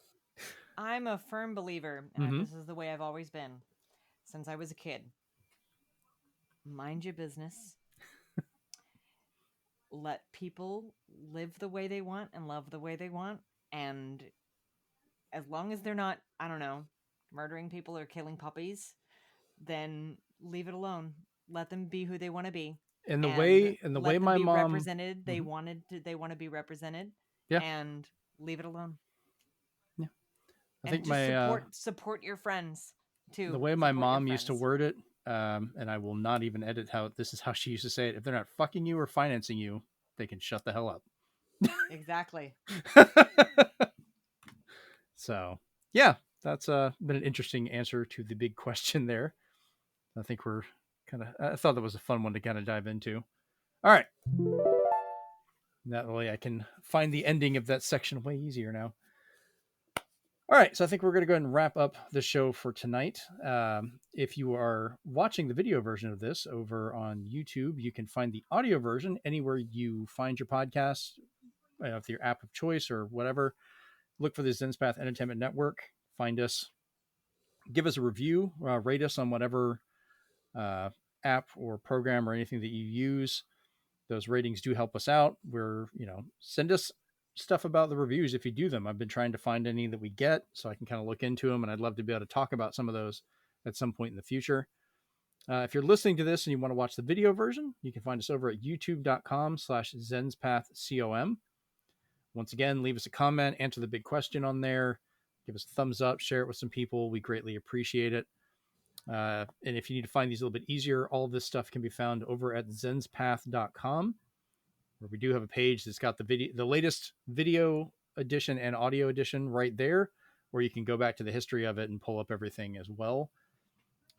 I'm a firm believer, and this is the way I've always been since I was a kid. Mind your business. Let people live the way they want and love the way they want. And as long as they're not, I don't know, murdering people or killing puppies, then leave it alone. Let them be who they want to be. And the way my mom represented, they want to be represented. Yeah. And leave it alone. Yeah. I and think my support your friends too. The way my mom used to word it, and I will not even edit this is how she used to say it. If they're not fucking you or financing you, they can shut the hell up. Exactly. So, yeah, that's been an interesting answer to the big question there. I think I thought that was a fun one to kind of dive into. All right. That way I can find the ending of that section way easier now. All right, so I think we're going to go ahead and wrap up the show for tonight. If you are watching the video version of this over on YouTube, you can find the audio version anywhere you find your podcast, with your app of choice or whatever. Look for the Zenspath Entertainment Network. Find us. Give us a review. Rate us on whatever app or program or anything that you use. Those ratings do help us out. Send us stuff about the reviews if you do them. I've been trying to find any that we get so I can kind of look into them, and I'd love to be able to talk about some of those at some point in the future. If you're listening to this and you want to watch the video version, you can find us over at youtube.com/ZenspathCom. Once again, leave us a comment, answer the big question on there, give us a thumbs up, share it with some people. We greatly appreciate it. And if you need to find these a little bit easier, all of this stuff can be found over at Zenspath.com, where we do have a page that's got the latest video edition and audio edition right there, where you can go back to the history of it and pull up everything as well.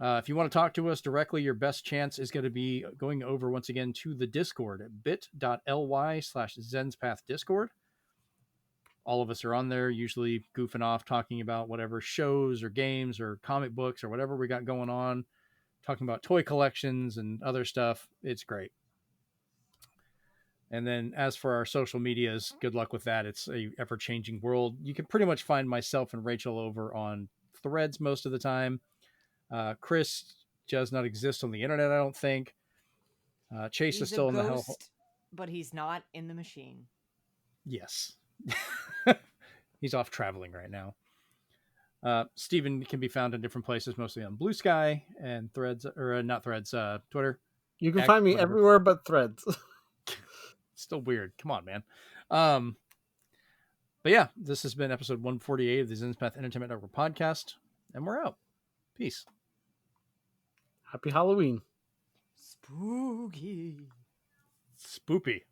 If you want to talk to us directly, your best chance is going to be going over once again to the Discord at bit.ly/Zenspath Discord. All of us are on there, usually goofing off, talking about whatever shows or games or comic books or whatever we got going on, talking about toy collections and other stuff. It's great. And then as for our social medias, good luck with that. It's a ever-changing world. You can pretty much find myself and Rachel over on Threads most of the time. Chris does not exist on the internet, I don't think. Chase is still in the hell, but he's not in the machine. Yes. He's off traveling right now. Steven can be found in different places, mostly on Blue Sky and Threads, or not Threads, Twitter. You can find me everywhere but Threads. Still weird. Come on, man. But yeah, this has been episode 148 of the Zenspath Entertainment Network Podcast, and we're out. Peace. Happy Halloween. Spooky. Spoopy.